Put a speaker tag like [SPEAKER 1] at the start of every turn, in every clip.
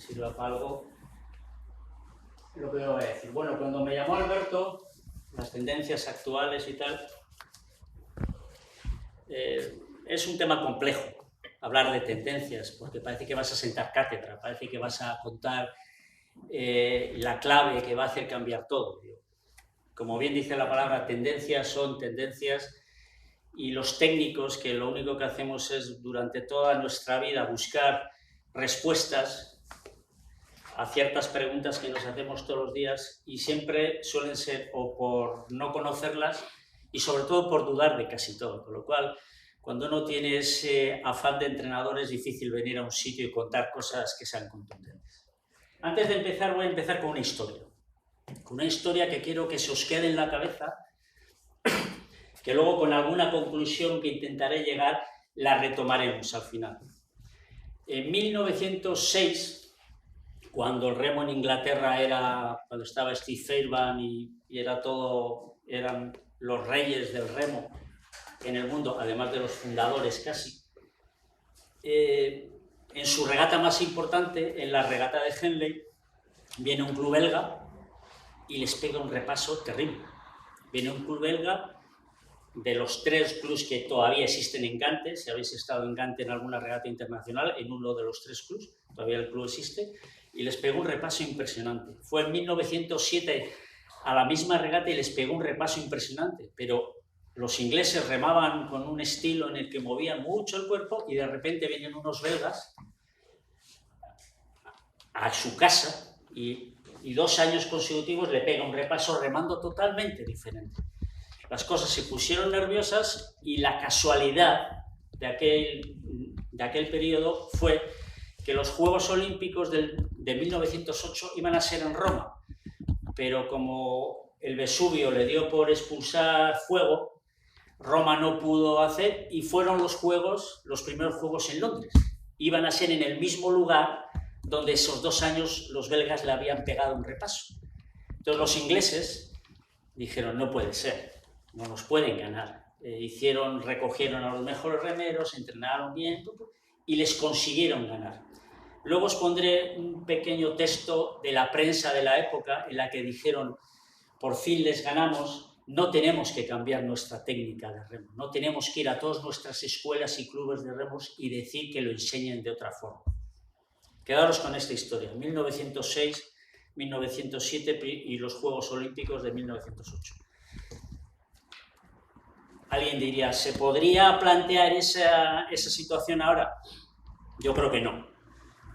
[SPEAKER 1] sirva para algo lo que voy a decir. Bueno, cuando me llamó Alberto, las tendencias actuales y tal, es un tema complejo hablar de tendencias, porque parece que vas a sentar cátedra, parece que vas a contar la clave que va a hacer cambiar todo. Como bien dice la palabra, tendencias son tendencias, y los técnicos, que lo único que hacemos es durante toda nuestra vida buscar respuestas a ciertas preguntas que nos hacemos todos los días, y siempre suelen ser o por no conocerlas y sobre todo por dudar de casi todo, con lo cual cuando uno tiene ese afán de entrenador es difícil venir a un sitio y contar cosas que sean contundentes. Antes de empezar, voy a empezar con una historia que quiero que se os quede en la cabeza, que luego con alguna conclusión que intentaré llegar la retomaremos al final. En 1906, cuando el remo en Inglaterra cuando estaba Steve Fairbairn y eran los reyes del remo en el mundo, además de los fundadores casi, en su regata más importante, en la regata de Henley, viene un club belga y les pega un repaso terrible. Viene un club belga de los 3 clubs que todavía existen en Gante. Si habéis estado en Gante en alguna regata internacional, en uno de los 3 clubs, todavía el club existe, y les pegó un repaso impresionante. Fue en 1907 a la misma regata y les pegó un repaso impresionante, pero los ingleses remaban con un estilo en el que movían mucho el cuerpo, y de repente vienen unos belgas a su casa y 2 años consecutivos le pega un repaso remando totalmente diferente. Las cosas se pusieron nerviosas y la casualidad de aquel periodo fue que los Juegos Olímpicos de 1908 iban a ser en Roma, pero como el Vesubio le dio por expulsar fuego, Roma no pudo hacer, y fueron los primeros Juegos en Londres. Iban a ser en el mismo lugar donde esos 2 años los belgas le habían pegado un repaso. Entonces los ingleses dijeron, no puede ser, no nos pueden ganar. Recogieron a los mejores remeros, entrenaron bien y les consiguieron ganar. Luego os pondré un pequeño texto de la prensa de la época en la que dijeron, por fin les ganamos, no tenemos que cambiar nuestra técnica de remo, no tenemos que ir a todas nuestras escuelas y clubes de remos y decir que lo enseñen de otra forma. Quedaros con esta historia, 1906, 1907 y los Juegos Olímpicos de 1908. Alguien diría, ¿se podría plantear esa situación ahora? Yo creo que no.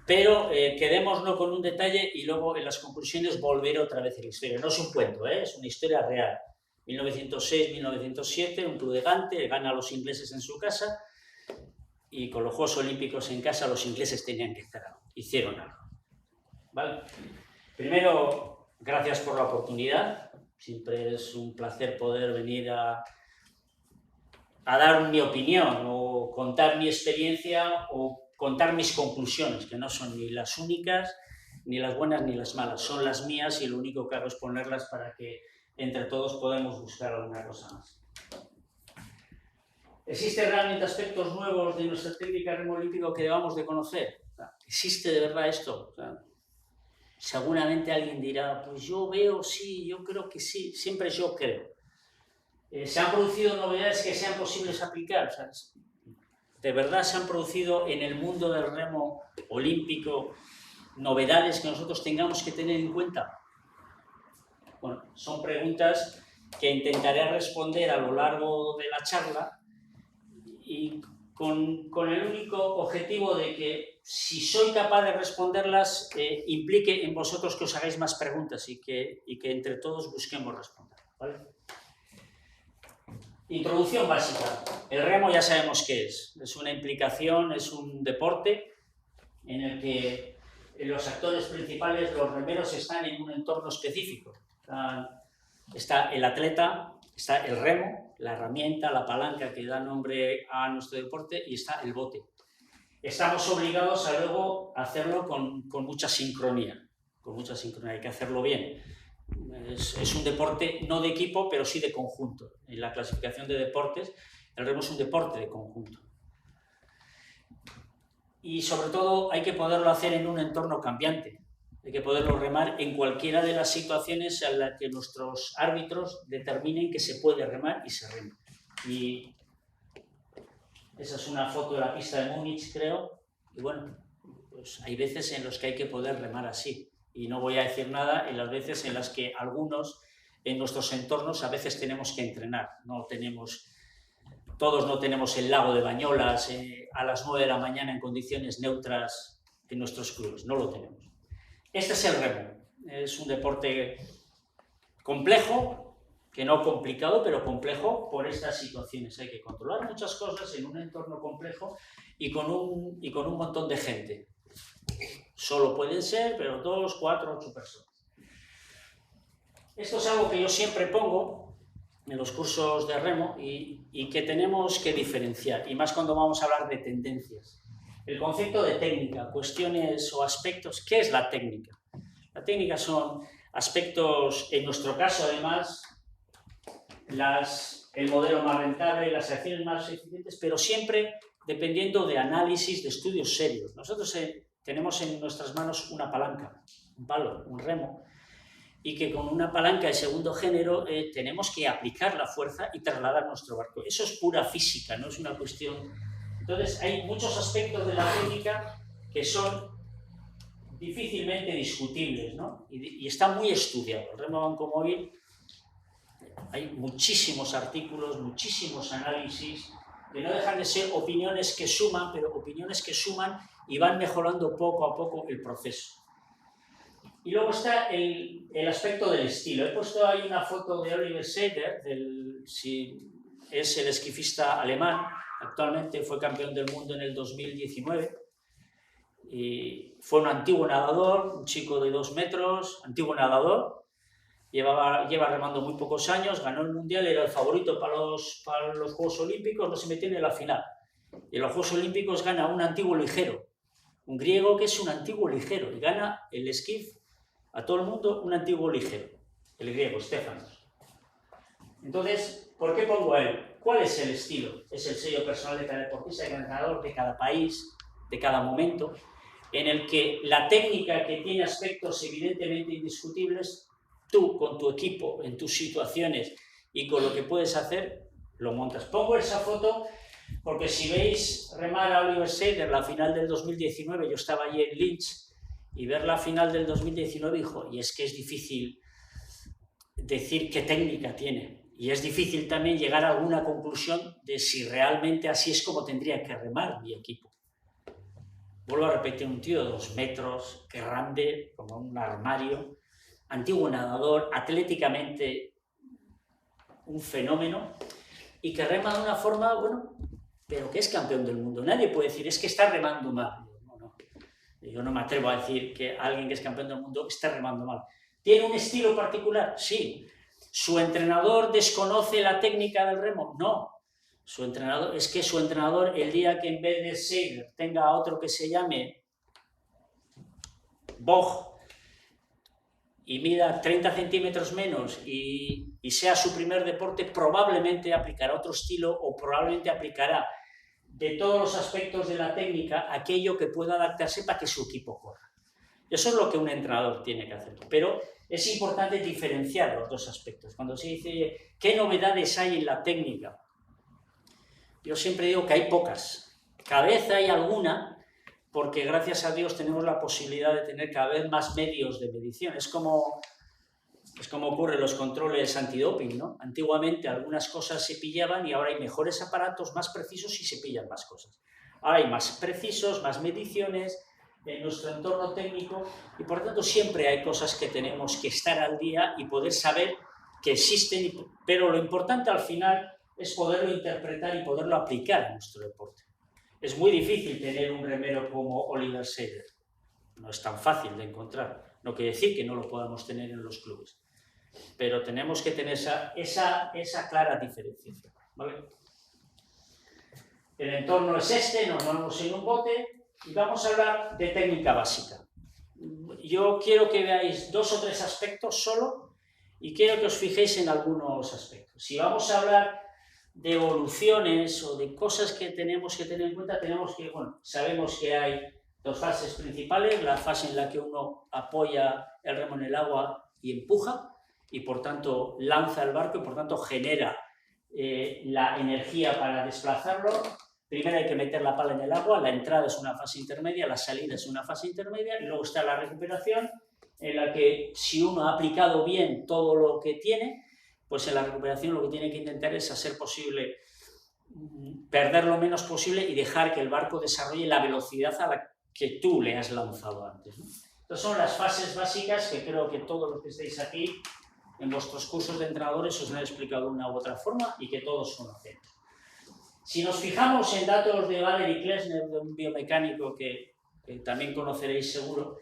[SPEAKER 1] Pero quedémonos con un detalle y luego en las conclusiones volver otra vez a la historia. No es un cuento, es una historia real. 1906-1907, un club de Gante, gana a los ingleses en su casa, y con los Juegos Olímpicos en casa los ingleses tenían que hacer algo. Hicieron algo. ¿Vale? Primero, gracias por la oportunidad. Siempre es un placer poder venir a dar mi opinión o contar mi experiencia o contar mis conclusiones, que no son ni las únicas, ni las buenas ni las malas, son las mías, y lo único que hago es ponerlas para que entre todos podamos buscar alguna cosa más. ¿Existen realmente aspectos nuevos de nuestra técnica de remo olímpico que debamos de conocer? ¿Existe de verdad esto? Seguramente alguien dirá, pues yo veo, sí, yo creo que sí, siempre yo creo. ¿Se han producido novedades que sean posibles aplicar? ¿De verdad se han producido en el mundo del remo olímpico novedades que nosotros tengamos que tener en cuenta? Bueno, son preguntas que intentaré responder a lo largo de la charla, y con el único objetivo de que, si soy capaz de responderlas, implique en vosotros que os hagáis más preguntas y que entre todos busquemos responder, ¿vale? Introducción básica. El remo ya sabemos qué es. Es una implicación, es un deporte en el que los actores principales, los remeros, están en un entorno específico. Está el atleta, está el remo, la herramienta, la palanca que da nombre a nuestro deporte, y está el bote. Estamos obligados a luego hacerlo con mucha sincronía. Hay que hacerlo bien. Es un deporte no de equipo, pero sí de conjunto. En la clasificación de deportes, el remo es un deporte de conjunto. y sobre todo hay que poderlo hacer en un entorno cambiante. Hay que poderlo remar en cualquiera de las situaciones en las que nuestros árbitros determinen que se puede remar y se rema. Y esa es una foto de la pista de Múnich, creo. Y bueno, pues hay veces en las que hay que poder remar así. Y no voy a decir nada en las veces en las que algunos en nuestros entornos a veces tenemos que entrenar. Todos no tenemos el lago de Bañolas a las 9 de la mañana en condiciones neutras en nuestros clubes. No lo tenemos. Este es el remo. Es un deporte complejo, que no complicado, pero complejo por estas situaciones. Hay que controlar muchas cosas en un entorno complejo y con un montón de gente. Solo pueden ser, pero 2, 4, 8 personas. Esto es algo que yo siempre pongo en los cursos de remo y que tenemos que diferenciar, y más cuando vamos a hablar de tendencias. El concepto de técnica, cuestiones o aspectos. ¿Qué es la técnica? La técnica son aspectos, en nuestro caso además, el modelo más rentable, las acciones más eficientes, pero siempre dependiendo de análisis, de estudios serios. Nosotros tenemos en nuestras manos una palanca, un palo, un remo, y que con una palanca de segundo género tenemos que aplicar la fuerza y trasladar nuestro barco. Eso es pura física, no es una cuestión. Entonces hay muchos aspectos de la técnica que son difícilmente discutibles, ¿no? Y está muy estudiado. El remo bancomóvil, hay muchísimos artículos, muchísimos análisis, que no dejan de ser opiniones que suman, pero opiniones que suman y van mejorando poco a poco el proceso. Y luego está el aspecto del estilo. He puesto ahí una foto de Oliver Seider, es el esquifista alemán, actualmente fue campeón del mundo en el 2019. Y fue un antiguo nadador, un chico de 2 metros, antiguo nadador, lleva remando muy pocos años, ganó el mundial, era el favorito para los Juegos Olímpicos, no se metió en la final. Y en los Juegos Olímpicos gana un antiguo ligero, un griego que es un antiguo ligero, y gana el esquif a todo el mundo un antiguo ligero, el griego, Stefanos. Entonces, ¿por qué pongo a él? ¿Cuál es el estilo? Es el sello personal de cada deportista, de cada entrenador, de cada país, de cada momento, en el que la técnica, que tiene aspectos evidentemente indiscutibles, tú con tu equipo, en tus situaciones y con lo que puedes hacer, lo montas. Pongo esa foto porque si veis remar a Oliver Seider la final del 2019, yo estaba allí en Linz, y ver la final del 2019, hijo, y es que es difícil decir qué técnica tiene. Y es difícil también llegar a alguna conclusión de si realmente así es como tendría que remar mi equipo. Vuelvo a repetir, un tío de 2 metros, grande, como un armario, antiguo nadador, atléticamente un fenómeno, y que rema de una forma, bueno, pero que es campeón del mundo. Nadie puede decir, es que está remando mal. Yo no me atrevo a decir que alguien que es campeón del mundo está remando mal. ¿Tiene un estilo particular? Sí. ¿Su entrenador desconoce la técnica del remo? No. Su entrenador, el día que en vez de Seider tenga a otro que se llame Bog y mida 30 centímetros menos y sea su primer deporte, probablemente aplicará otro estilo o probablemente aplicará de todos los aspectos de la técnica aquello que pueda adaptarse para que su equipo corra. Eso es lo que un entrenador tiene que hacer. Pero es importante diferenciar los dos aspectos. Cuando se dice qué novedades hay en la técnica, yo siempre digo que hay pocas. Cada vez hay alguna, porque gracias a Dios tenemos la posibilidad de tener cada vez más medios de medición. Es como ocurre en los controles antidoping, ¿no? Antiguamente algunas cosas se pillaban y ahora hay mejores aparatos, más precisos, y se pillan más cosas. Ahora hay más precisos, más mediciones en nuestro entorno técnico, y por tanto siempre hay cosas que tenemos que estar al día y poder saber que existen, pero lo importante al final es poderlo interpretar y poderlo aplicar a nuestro deporte. Es muy difícil tener un remero como Oliver Seider. No es tan fácil de encontrar. No quiere decir que no lo podamos tener en los clubes. Pero tenemos que tener esa clara diferenciación, ¿vale? El entorno es este, nos vamos en un bote y vamos a hablar de técnica básica. Yo quiero que veáis 2 o 3 aspectos solo y quiero que os fijéis en algunos aspectos. Si vamos a hablar de evoluciones o de cosas que tenemos que tener en cuenta, sabemos que hay dos fases principales, la fase en la que uno apoya el remo en el agua y empuja, y por tanto lanza el barco y por tanto genera la energía para desplazarlo. Primero hay que meter la pala en el agua, la entrada es una fase intermedia, la salida es una fase intermedia, y luego está la recuperación, en la que si uno ha aplicado bien todo lo que tiene, pues en la recuperación lo que tiene que intentar es hacer posible perder lo menos posible y dejar que el barco desarrolle la velocidad a la que tú le has lanzado antes, ¿no? Estas son las fases básicas que creo que todos los que estáis aquí en vuestros cursos de entrenadores os han explicado de una u otra forma y que todos conocemos. Si nos fijamos en datos de Valery Klesner, de un biomecánico que también conoceréis seguro,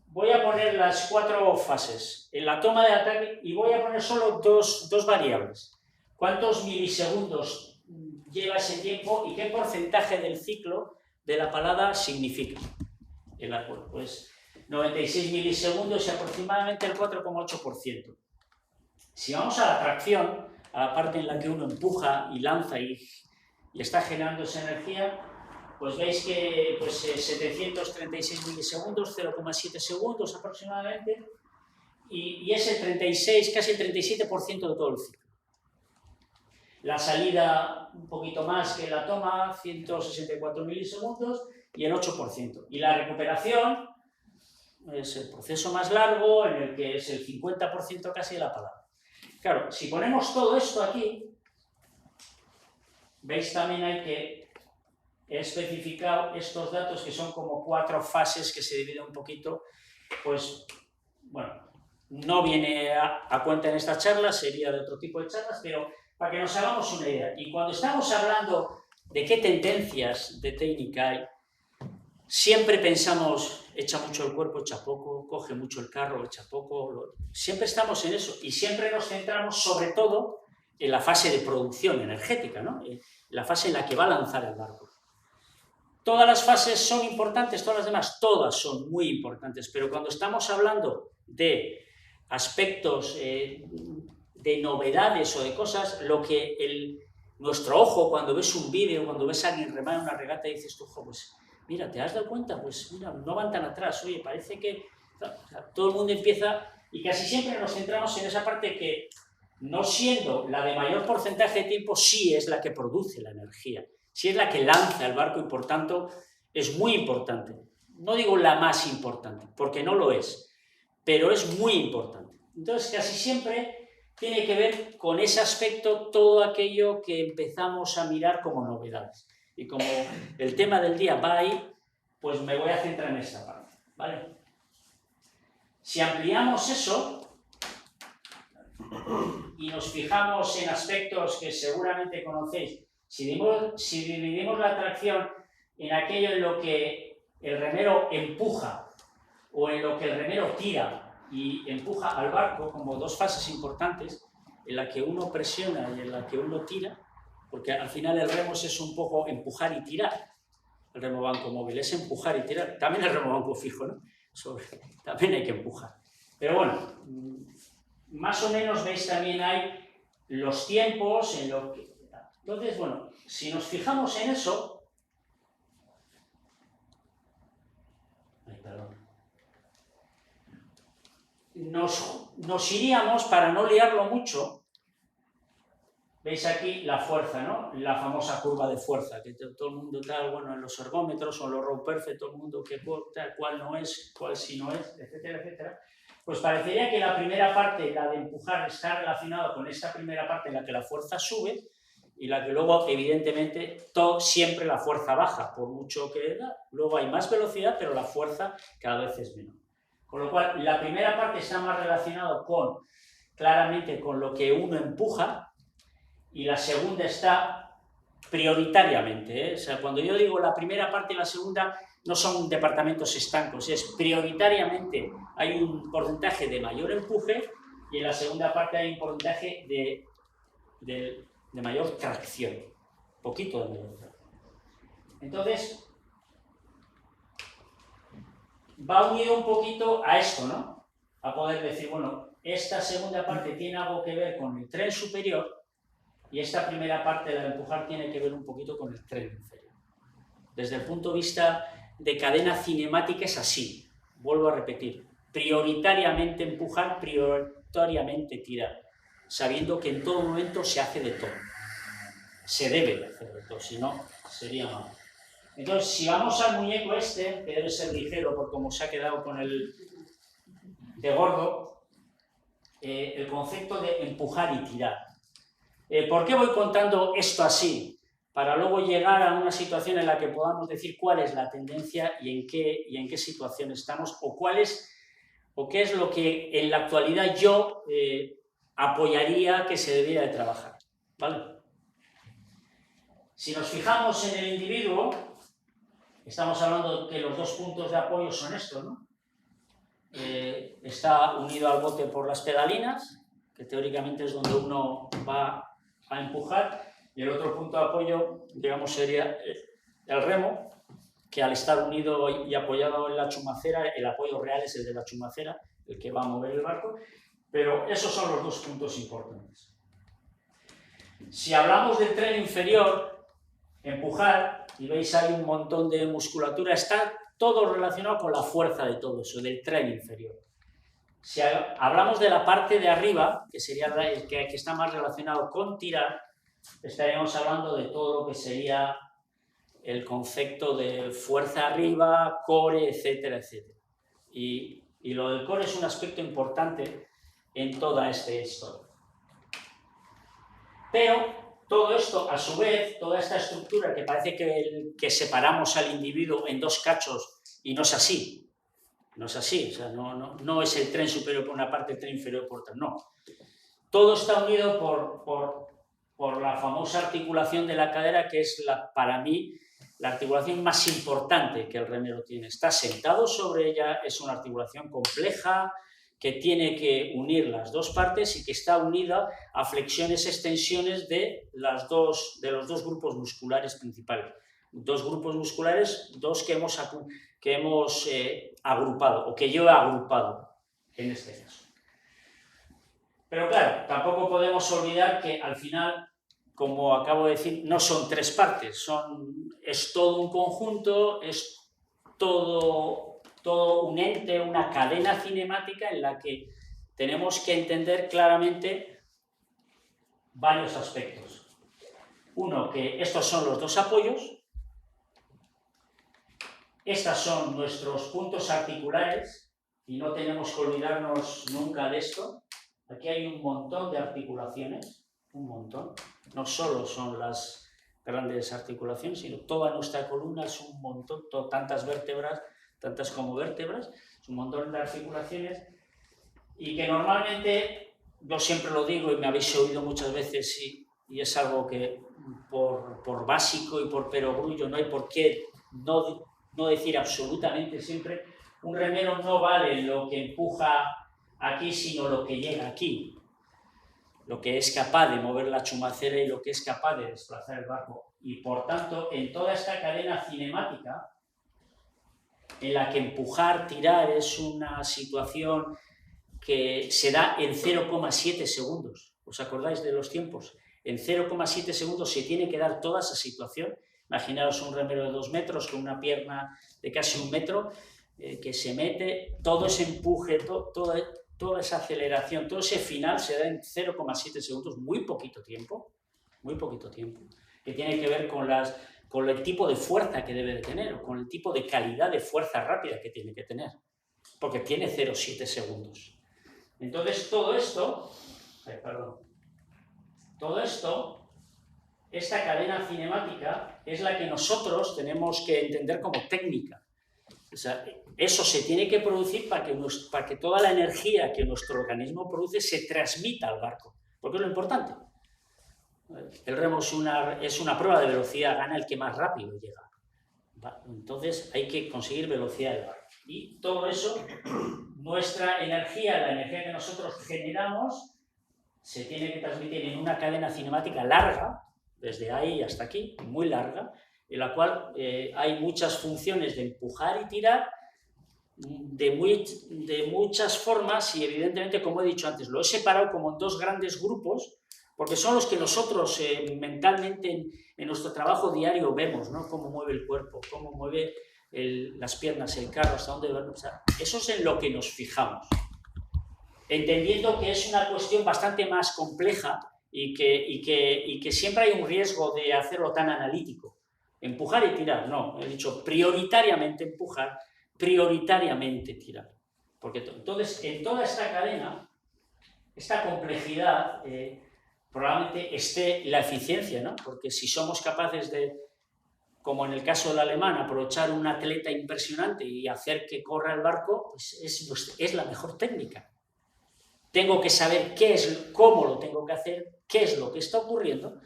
[SPEAKER 1] voy a poner las 4 fases en la toma de ataque y voy a poner solo dos variables. ¿Cuántos milisegundos lleva ese tiempo y qué porcentaje del ciclo de la palada significa? Pues 96 milisegundos y aproximadamente el 4,8%. Si vamos a la tracción, a la parte en la que uno empuja y lanza y está generando esa energía, pues veis que 736 milisegundos, 0,7 segundos aproximadamente, y es el 36, casi el 37% de todo el ciclo. La salida un poquito más que la toma, 164 milisegundos, y el 8%. Y la recuperación es el proceso más largo, en el que es el 50% casi de la palabra. Claro, si ponemos todo esto aquí, veis también hay que he especificado estos datos que son como 4 fases que se dividen un poquito, pues, bueno, no viene a cuenta en esta charla, sería de otro tipo de charlas, pero para que nos hagamos una idea. Y cuando estamos hablando de qué tendencias de técnica hay, siempre pensamos, echa mucho el cuerpo, echa poco, coge mucho el carro, echa poco, siempre estamos en eso y siempre nos centramos sobre todo en la fase de producción energética, ¿no? La fase en la que va a lanzar el barco. Todas las fases son importantes, todas las demás, todas son muy importantes, pero cuando estamos hablando de aspectos de novedades o de cosas, lo que nuestro ojo, cuando ves un vídeo, cuando ves a alguien remar en una regata, dices tú, pues mira, ¿te has dado cuenta? Pues mira, no van tan atrás, oye, parece que todo el mundo empieza, y casi siempre nos centramos en esa parte que, no siendo la de mayor porcentaje de tiempo, sí es la que produce la energía. Si es la que lanza el barco y por tanto es muy importante. No digo la más importante, porque no lo es, pero es muy importante. Entonces casi siempre tiene que ver con ese aspecto todo aquello que empezamos a mirar como novedades. Y como el tema del día va ahí, pues me voy a centrar en esta parte, ¿vale? Si ampliamos eso y nos fijamos en aspectos que seguramente conocéis, si dividimos la tracción en aquello en lo que el remero empuja o en lo que el remero tira y empuja al barco, como 2 fases importantes, en la que uno presiona y en la que uno tira, porque al final el remo es un poco empujar y tirar. El remo banco móvil es empujar y tirar. También el remo banco fijo, ¿no? También hay que empujar. Pero bueno, más o menos veis también hay los tiempos en lo que... Entonces, bueno, si nos fijamos en eso... Nos iríamos, para no liarlo mucho, veis aquí la fuerza, ¿no? La famosa curva de fuerza, que todo el mundo tal, bueno, en los ergómetros o en los row perfect, todo el mundo que tal, cuál no es, cuál sí no es, etcétera, etcétera. Pues parecería que la primera parte, la de empujar, está relacionada con esta primera parte en la que la fuerza sube y la que luego, evidentemente, siempre la fuerza baja, por mucho que da. Luego hay más velocidad, pero la fuerza cada vez es menor. Con lo cual, la primera parte está más relacionada claramente con lo que uno empuja y la segunda está prioritariamente, ¿eh? O sea, cuando yo digo la primera parte y la segunda, no son departamentos estancos, es prioritariamente hay un porcentaje de mayor empuje y en la segunda parte hay un porcentaje de mayor tracción, poquito de mayor tracción. Entonces, va unido un poquito a esto, ¿no? A poder decir, bueno, esta segunda parte tiene algo que ver con el tren superior Y esta primera parte de empujar tiene que ver un poquito con el tren inferior. Desde el punto de vista de cadena cinemática es así. Vuelvo a repetir. Prioritariamente empujar, prioritariamente tirar. Sabiendo que en todo momento se hace de todo. Se debe hacer de todo, si no, sería malo. Entonces, si vamos al muñeco este, que debe ser ligero por cómo se ha quedado con el de gordo, el concepto de empujar y tirar. ¿Por qué voy contando esto así? Para luego llegar a una situación en la que podamos decir cuál es la tendencia y en qué situación estamos, o qué es lo que en la actualidad yo apoyaría que se debiera de trabajar. ¿Vale? Si nos fijamos en el individuo, estamos hablando de que los dos puntos de apoyo son estos, ¿no? Está unido al bote por las pedalinas, que teóricamente es donde uno va a empujar, y el otro punto de apoyo, digamos, sería el remo, que al estar unido y apoyado en la chumacera, el apoyo real es el de la chumacera, el que va a mover el barco, pero esos son los dos puntos importantes. Si hablamos del tren inferior, empujar, y veis ahí un montón de musculatura, está todo relacionado con la fuerza de todo eso, del tren inferior. Si hablamos de la parte de arriba, que sería el que está más relacionado con tirar, estaríamos hablando de todo lo que sería el concepto de fuerza arriba, core, etcétera, etcétera. Y lo del core es un aspecto importante en toda esta historia. Pero todo esto, a su vez, toda esta estructura que parece que separamos al individuo en dos cachos, y no es así. No es así, o sea, no es el tren superior por una parte, el tren inferior por otra, no. Todo está unido por la famosa articulación de la cadera, que es, para mí, la articulación más importante que el remero tiene. Está sentado sobre ella, es una articulación compleja, que tiene que unir las dos partes y que está unida a flexiones, extensiones de los dos grupos musculares principales. Dos grupos musculares, que hemos agrupado, o que yo he agrupado en este caso. Pero claro, tampoco podemos olvidar que al final, como acabo de decir, no son tres partes, es todo un conjunto, es todo un ente, una cadena cinemática en la que tenemos que entender claramente varios aspectos. Uno, que estos son los dos apoyos, estas son nuestros puntos articulares, y no tenemos que olvidarnos nunca de esto. Aquí hay un montón de articulaciones, un montón, no solo son las grandes articulaciones, sino toda nuestra columna es un montón, tantas vértebras, tantas como vértebras, es un montón de articulaciones, y que normalmente, yo siempre lo digo y me habéis oído muchas veces, y es algo que por básico y por perogrullo no hay por qué no decir absolutamente siempre, un remero no vale lo que empuja aquí, sino lo que llega aquí, lo que es capaz de mover la chumacera y lo que es capaz de desplazar el barco. Y por tanto, en toda esta cadena cinemática, en la que empujar, tirar es una situación que se da en 0,7 segundos. ¿Os acordáis de los tiempos? En 0,7 segundos se tiene que dar toda esa situación. Imaginaos un remero de 2 metros con una pierna de casi 1 metro, que se mete, todo ese empuje, toda esa aceleración, todo ese final se da en 0,7 segundos, muy poquito tiempo, que tiene que ver con el tipo de fuerza que debe de tener, o con el tipo de calidad de fuerza rápida que tiene que tener, porque tiene 0,7 segundos. Entonces todo esto, esta cadena cinemática es la que nosotros tenemos que entender como técnica. O sea, eso se tiene que producir para que toda la energía que nuestro organismo produce se transmita al barco, porque es lo importante. El remo es una prueba de velocidad, gana el que más rápido llega. Entonces hay que conseguir velocidad del barco. Y todo eso, nuestra energía, la energía que nosotros generamos, se tiene que transmitir en una cadena cinemática larga, desde ahí hasta aquí, muy larga, en la cual hay muchas funciones de empujar y tirar, de muchas formas, y evidentemente, como he dicho antes, lo he separado como en dos grandes grupos, porque son los que nosotros mentalmente en nuestro trabajo diario vemos, ¿no? Cómo mueve el cuerpo, cómo mueve las piernas, el carro, hasta dónde va. O sea, eso es en lo que nos fijamos, entendiendo que es una cuestión bastante más compleja y que siempre hay un riesgo de hacerlo tan analítico. Empujar y tirar, no, he dicho prioritariamente empujar, prioritariamente tirar. Porque entonces en toda esta cadena, esta complejidad, probablemente esté la eficiencia, ¿no? Porque si somos capaces de, como en el caso del alemán, aprovechar un atleta impresionante y hacer que corra el barco, pues es la mejor técnica. Tengo que saber cómo lo tengo que hacer, qué es lo que está ocurriendo,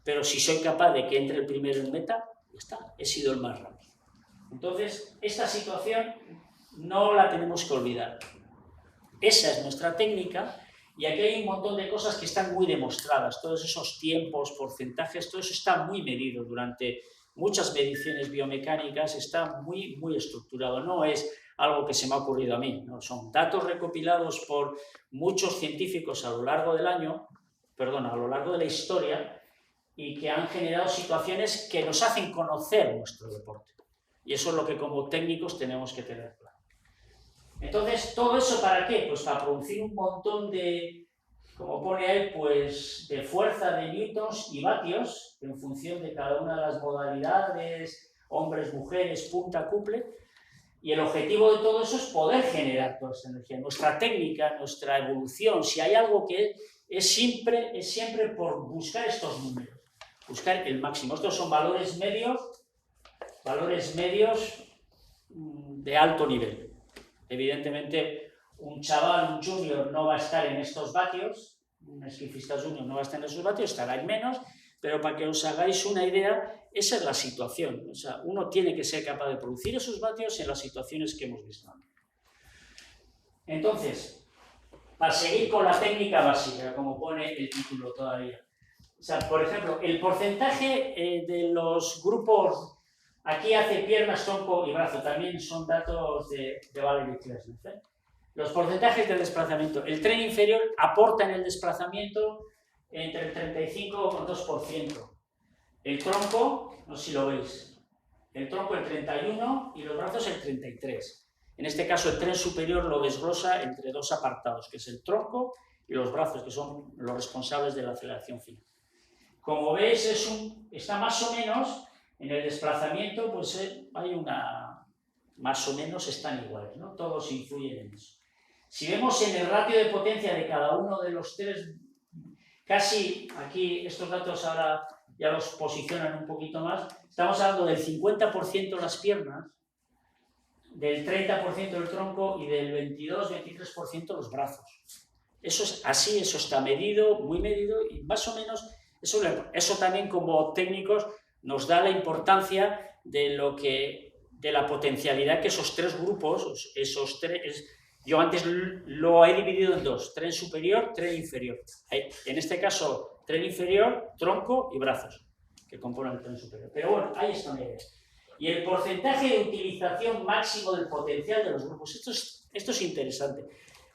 [SPEAKER 1] pero si soy capaz de que entre el primero en meta, ya está, he sido el más rápido. Entonces, esta situación no la tenemos que olvidar. Esa es nuestra técnica, y aquí hay un montón de cosas que están muy demostradas. Todos esos tiempos, porcentajes, todo eso está muy medido durante muchas mediciones biomecánicas, está muy, muy estructurado. No es algo que se me ha ocurrido a mí, ¿no? Son datos recopilados por muchos científicos a lo largo del año, perdón, a lo largo de la historia, y que han generado situaciones que nos hacen conocer nuestro deporte. Y eso es lo que como técnicos tenemos que tener claro. Entonces, ¿todo eso para qué? Pues para producir un montón de, como pone ahí, pues de fuerza de newtons y vatios, en función de cada una de las modalidades, hombres, mujeres, punta, couple, y el objetivo de todo eso es poder generar toda esta energía. Nuestra técnica, nuestra evolución, si hay algo que es siempre por buscar estos números, buscar el máximo. Estos son valores medios de alto nivel. Evidentemente, un chaval, un junior, no va a estar en estos vatios, un esquifista junior no va a estar en esos vatios, estará en menos, pero para que os hagáis una idea, esa es la situación. O sea, uno tiene que ser capaz de producir esos vatios en las situaciones que hemos visto. Entonces, para seguir con la técnica básica, como pone el título todavía. O sea, por ejemplo, el porcentaje de los grupos, aquí hace piernas, tronco y brazo, también son datos de Valery Klesnes, ¿eh? Los porcentajes del desplazamiento. El tren inferior aporta en el desplazamiento entre el 35,2%. El tronco, no sé si lo veis, el tronco el 31% y los brazos el 33%. En este caso, el tren superior lo desglosa entre dos apartados, que es el tronco y los brazos, que son los responsables de la aceleración final. Como veis, está más o menos en el desplazamiento, pues hay más o menos están iguales, ¿no? Todos influyen en eso. Si vemos en el ratio de potencia de cada uno de los tres, casi aquí estos datos ahora ya los posicionan un poquito más, estamos hablando del 50% las piernas, del 30% el tronco y del 22-23% los brazos. Eso es así, eso está medido, muy medido, y más o menos eso también como técnicos nos da la importancia de la potencialidad que esos tres grupos, yo antes lo he dividido en dos, tren superior, tren inferior. En este caso, tren inferior, tronco y brazos, que componen el tren superior. Pero bueno, ahí está una idea. Y el porcentaje de utilización máximo del potencial de los grupos, esto es interesante.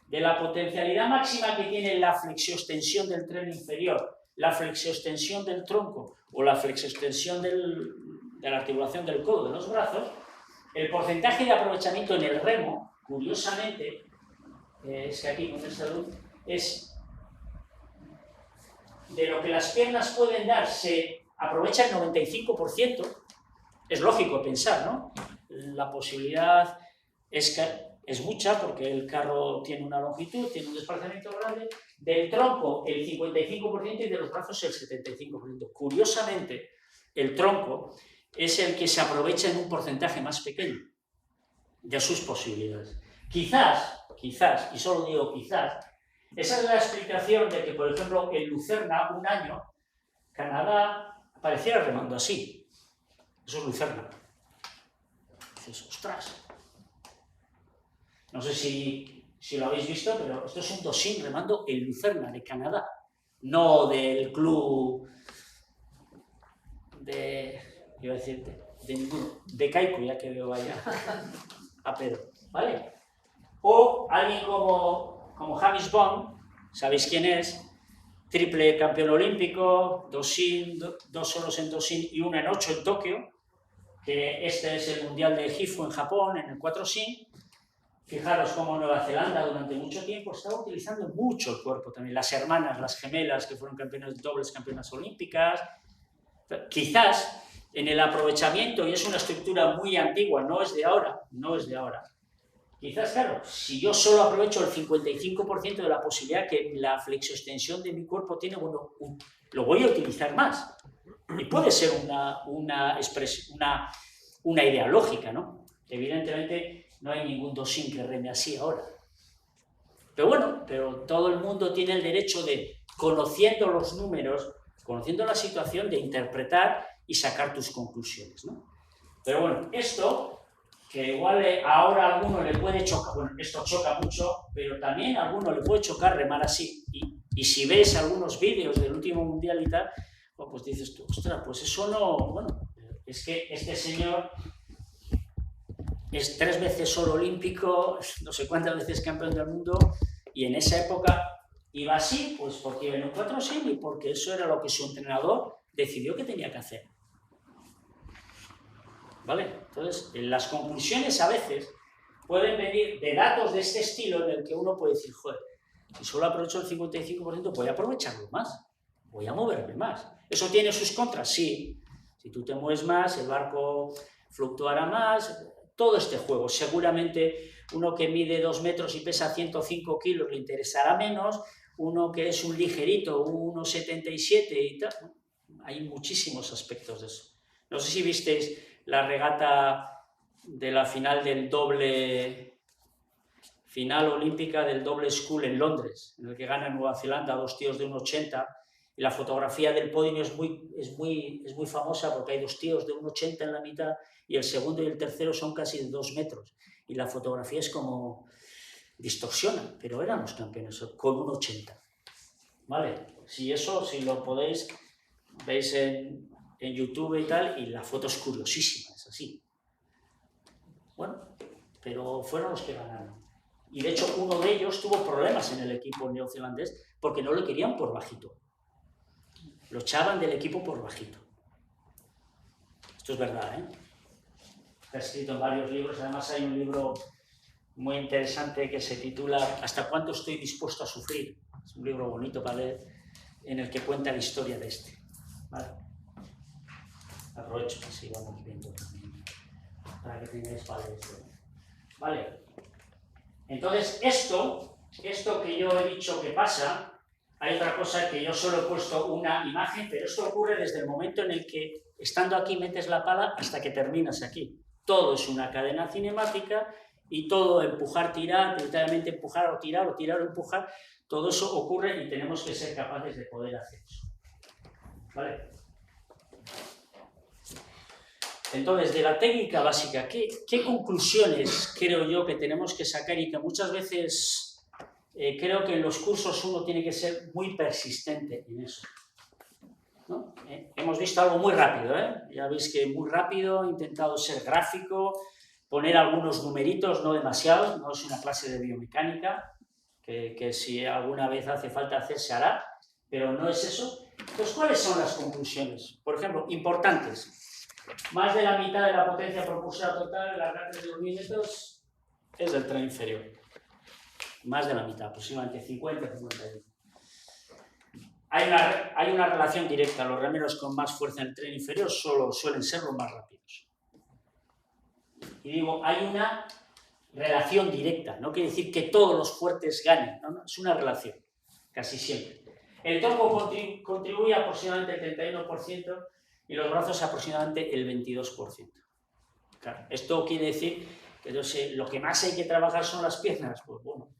[SPEAKER 1] De la potencialidad máxima que tiene la flexioextensión del tren inferior, la flexioextensión del tronco o la flexioextensión de la articulación del codo de los brazos, el porcentaje de aprovechamiento en el remo, curiosamente, es que aquí con esta luz, es de lo que las piernas pueden dar, se aprovecha el 95%, es lógico pensar, ¿no? La posibilidad es mucha porque el carro tiene una longitud, tiene un desplazamiento grande, del tronco el 55% y de los brazos el 75%. Curiosamente, el tronco es el que se aprovecha en un porcentaje más pequeño de sus posibilidades. Quizás, y solo digo quizás, esa es la explicación de que, por ejemplo, en Lucerna, un año, Canadá apareciera remando así. Eso es Lucerna. Dices, ostras. No sé si lo habéis visto, pero esto es un dosín remando en Lucerna, de Canadá. No del club iba a decirte, de ninguno, de Kaiku, ya que veo allá a Pedro, ¿vale? O alguien como Hamish Bond, ¿sabéis quién es? triple campeón olímpico, dos oros en Doshin y una en 8 en Tokio, que este es el Mundial de Gifu en Japón, en el 4-sin. Fijaros cómo Nueva Zelanda durante mucho tiempo estaba utilizando mucho el cuerpo también. Las hermanas, las gemelas, que fueron dobles campeonas olímpicas. Quizás en el aprovechamiento, y es una estructura muy antigua, no es de ahora, Quizás, claro, si yo solo aprovecho el 55% de la posibilidad que la flexoextensión de mi cuerpo tiene, bueno, lo voy a utilizar más. Y puede ser una idea lógica, ¿no? Evidentemente no hay ningún Doshin que reme así ahora. Pero bueno, todo el mundo tiene el derecho de, conociendo los números, conociendo la situación, de interpretar y sacar tus conclusiones, ¿no? Pero bueno, esto, que igual ahora a alguno le puede chocar, bueno, esto choca mucho, pero también a alguno le puede chocar remar así. Y si ves algunos vídeos del último mundial y tal, pues dices tú, ostras, pues eso no, bueno, es que este señor es 3 veces oro olímpico, no sé cuántas veces campeón del mundo, y en esa época iba así, pues porque iba en un 4-sin y porque eso era lo que su entrenador decidió que tenía que hacer. ¿Vale? Entonces, las conclusiones a veces pueden venir de datos de este estilo en el que uno puede decir, joder, si solo aprovecho el 55%, voy a aprovecharlo más, voy a moverme más. ¿Eso tiene sus contras? Sí. Si tú te mueves más, el barco fluctuará más, todo este juego. Seguramente uno que mide 2 metros y pesa 105 kilos le interesará menos, uno que es un ligerito, 1,77 y tal. Hay muchísimos aspectos de eso. No sé si visteis la regata de la final del doble, final olímpica del doble school en Londres, en el que gana Nueva Zelanda 2 tíos de 1,80, y la fotografía del podio es muy famosa porque hay 2 tíos de 1,80 en la mitad y el segundo y el tercero son casi de 2 metros, y la fotografía es como distorsiona, pero eran los campeones con 1,80. ¿Vale? Si lo podéis, veis en YouTube y tal, y la foto es curiosísima, es así. Bueno, pero fueron los que ganaron. Y de hecho uno de ellos tuvo problemas en el equipo neozelandés porque no le querían por bajito. Lo echaban del equipo por bajito. Esto es verdad, ¿eh? Está escrito en varios libros. Además hay un libro muy interesante que se titula ¿Hasta cuánto estoy dispuesto a sufrir? Es un libro bonito para leer, en el que cuenta la historia de este. ¿Vale? Aprovecho que así vamos viendo también, para que tengáis para esto. ¿Vale? Entonces, esto que yo he dicho que pasa, hay otra cosa que yo solo he puesto una imagen, pero esto ocurre desde el momento en el que, estando aquí, metes la pala hasta que terminas aquí. Todo es una cadena cinemática y todo empujar, tirar, literalmente empujar o tirar o empujar, todo eso ocurre y tenemos que ser capaces de poder hacer eso. ¿Vale? Entonces, de la técnica básica, ¿qué conclusiones creo yo que tenemos que sacar y que muchas veces creo que en los cursos uno tiene que ser muy persistente en eso? ¿No? Hemos visto algo muy rápido, ¿eh? Ya veis que muy rápido, he intentado ser gráfico, poner algunos numeritos, no demasiados, no es una clase de biomecánica, que si alguna vez hace falta hacer, se hará, pero no es eso. Entonces, ¿cuáles son las conclusiones? Por ejemplo, importantes. Más de la mitad de la potencia propulsora total de las ratas de 2000 metros es del tren inferior. Más de la mitad, aproximadamente 50-51. Hay una relación directa. Los remeros con más fuerza en el tren inferior solo suelen ser los más rápidos. Y digo, hay una relación directa. No quiere decir que todos los fuertes ganen. No, es una relación, casi siempre. El tronco contribuye aproximadamente el 31%. Y los brazos aproximadamente el 22%. Claro, esto quiere decir que lo que más hay que trabajar son las piernas. Pues bueno,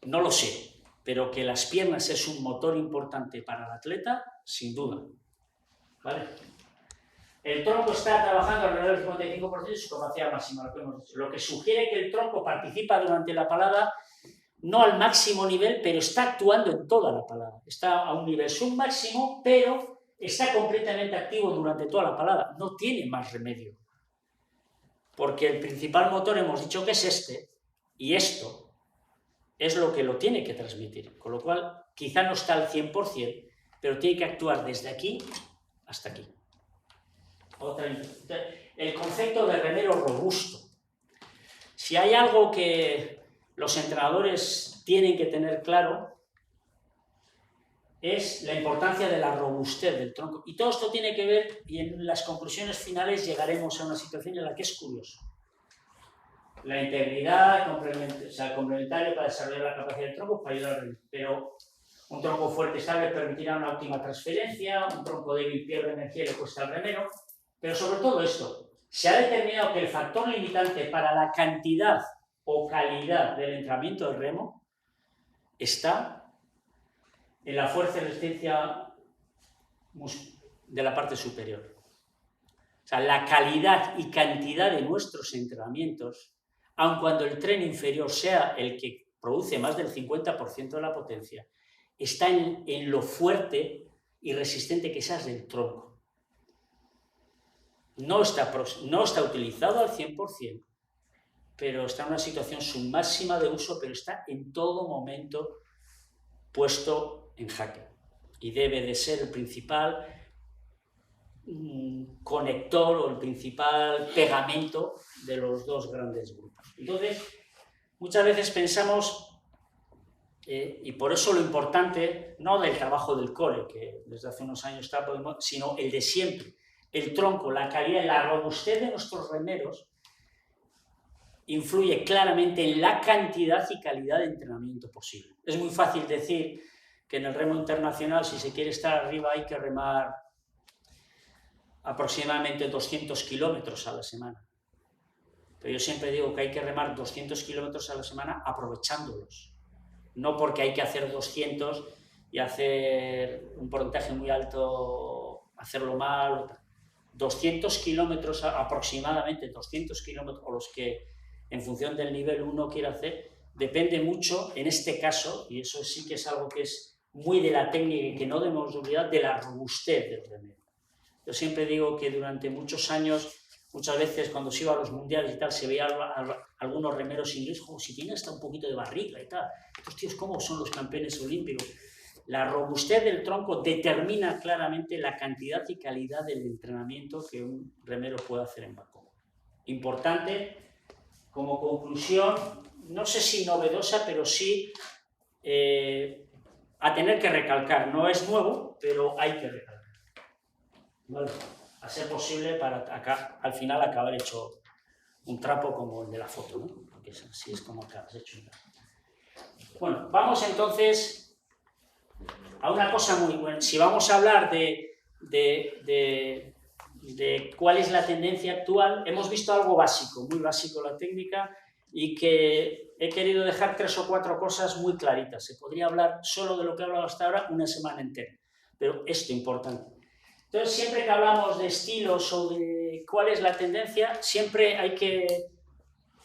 [SPEAKER 1] no lo sé, pero que las piernas es un motor importante para el atleta, sin duda. ¿Vale? El tronco está trabajando alrededor del 55% de su capacidad máxima, lo que hemos dicho. Lo que sugiere que el tronco participa durante la palada, no al máximo nivel, pero está actuando en toda la palada. Está a un nivel submáximo, pero está completamente activo durante toda la palada, no tiene más remedio. Porque el principal motor hemos dicho que es este, y esto es lo que lo tiene que transmitir. Con lo cual, quizá no está al 100%, pero tiene que actuar desde aquí hasta aquí. El concepto de remero robusto. Si hay algo que los entrenadores tienen que tener claro, es la importancia de la robustez del tronco. Y todo esto tiene que ver, y en las conclusiones finales llegaremos a una situación en la que es curioso. La integridad, complementario para desarrollar la capacidad del tronco, para ayudar al rendimiento. Pero un tronco fuerte y estable permitirá una óptima transferencia, un tronco débil pierde energía y le cuesta al remero. Pero sobre todo esto, se ha determinado que el factor limitante para la cantidad o calidad del entrenamiento del remo está en la fuerza y resistencia de la parte superior. O sea, la calidad y cantidad de nuestros entrenamientos, aun cuando el tren inferior sea el que produce más del 50% de la potencia, está en lo fuerte y resistente que seas del tronco. No está utilizado al 100%, pero está en una situación submáxima de uso, pero está en todo momento puesto en jaque. Y debe de ser el principal conector o el principal pegamento de los dos grandes grupos. Entonces, muchas veces pensamos, y por eso lo importante, no del trabajo del cole, que desde hace unos años está, sino el de siempre. El tronco, la calidad y la robustez de nuestros remeros influye claramente en la cantidad y calidad de entrenamiento posible. Es muy fácil decir que en el remo internacional, si se quiere estar arriba, hay que remar aproximadamente 200 kilómetros a la semana. Pero yo siempre digo que hay que remar 200 kilómetros a la semana aprovechándolos. No porque hay que hacer 200 y hacer un porcentaje muy alto, hacerlo mal o tal. 200 kilómetros aproximadamente, 200 kilómetros, o los que en función del nivel uno quiere hacer, depende mucho, en este caso, y eso sí que es algo que es muy de la técnica y que no debemos olvidar, de la robustez del remero. Yo siempre digo que durante muchos años, muchas veces cuando se iba a los mundiales y tal, se veía algunos remeros ingleses, como si tienen hasta un poquito de barriga y tal. Estos tíos, ¿cómo son los campeones olímpicos? La robustez del tronco determina claramente la cantidad y calidad del entrenamiento que un remero puede hacer en barco. Importante, como conclusión, no sé si novedosa, pero sí a tener que recalcar. No es nuevo, pero hay que recalcar. ¿Vale? A ser posible para acá, al final acabar hecho un trapo como el de la foto, ¿no? Porque así es como acabas hecho un trapo. Bueno, vamos entonces a una cosa muy buena. Si vamos a hablar de cuál es la tendencia actual, hemos visto algo básico, muy básico la técnica, y que he querido dejar 3 o 4 cosas muy claritas. Se podría hablar solo de lo que he hablado hasta ahora una semana entera, pero esto es importante. Entonces, siempre que hablamos de estilos o de cuál es la tendencia, siempre hay que,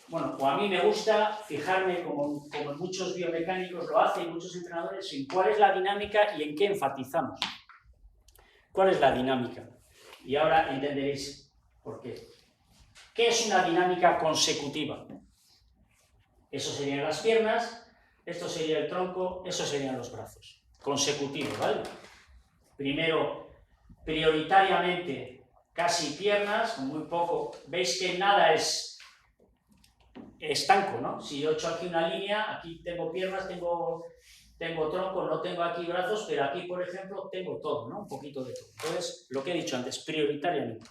[SPEAKER 1] bueno, o a mí me gusta fijarme, como muchos biomecánicos lo hacen, muchos entrenadores, en cuál es la dinámica y en qué enfatizamos. ¿Cuál es la dinámica? Y ahora entenderéis por qué. ¿Qué es una dinámica consecutiva? Eso serían las piernas, esto sería el tronco, eso serían los brazos. Consecutivo, ¿vale? Primero, prioritariamente, casi piernas, muy poco. Veis que nada es estanco, ¿no? Si yo echo aquí una línea, aquí tengo piernas, tengo tronco, no tengo aquí brazos, pero aquí, por ejemplo, tengo todo, ¿no? Un poquito de todo. Entonces, lo que he dicho antes, prioritariamente.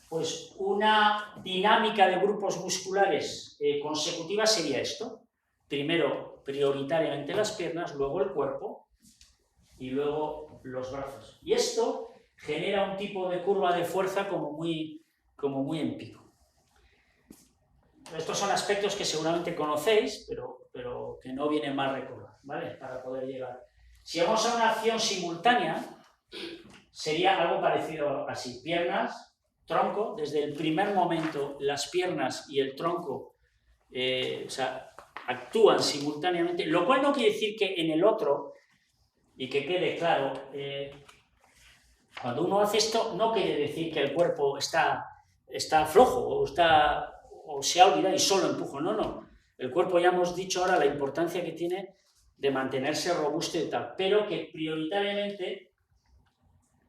[SPEAKER 1] Pues una dinámica de grupos musculares consecutiva sería esto. Primero, prioritariamente las piernas, luego el cuerpo y luego los brazos. Y esto genera un tipo de curva de fuerza como muy en pico. Estos son aspectos que seguramente conocéis, pero que no viene mal recordar, ¿vale? Para poder llegar. Si vamos a una acción simultánea, sería algo parecido así. Piernas, tronco, desde el primer momento las piernas y el tronco actúan simultáneamente, lo cual no quiere decir que en el otro, y que quede claro, cuando uno hace esto no quiere decir que el cuerpo está flojo o se ha olvidado y solo empujo, no. El cuerpo, ya hemos dicho ahora la importancia que tiene de mantenerse robusto y tal, pero que prioritariamente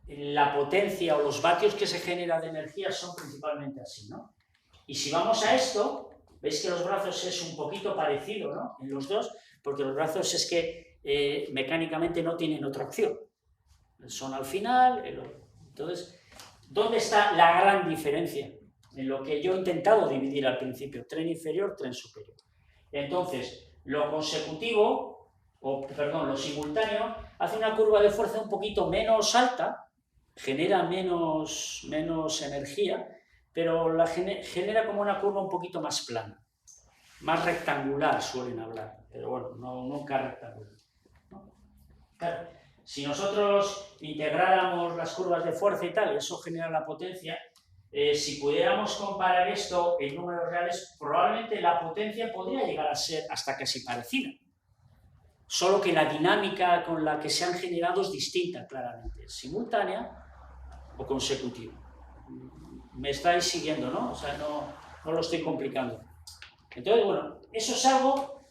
[SPEAKER 1] la potencia o los vatios que se genera de energía son principalmente así, ¿no? Y si vamos a esto, veis que los brazos es un poquito parecido, ¿no? En los dos, porque los brazos es que mecánicamente no tienen otra opción. Son al final, entonces, ¿dónde está la gran diferencia? En lo que yo he intentado dividir al principio, tren inferior, tren superior. Entonces, lo consecutivo, lo simultáneo, hace una curva de fuerza un poquito menos alta, genera menos energía, pero la genera como una curva un poquito más plana, más rectangular suelen hablar, pero bueno, nunca rectangular, ¿no? Claro, si nosotros integráramos las curvas de fuerza y tal, eso genera la potencia, si pudiéramos comparar esto en números reales, probablemente la potencia podría llegar a ser hasta casi parecida, solo que la dinámica con la que se han generado es distinta, claramente, simultánea o consecutiva. Me estáis siguiendo, ¿no? O sea, no lo estoy complicando. Entonces, bueno, eso es algo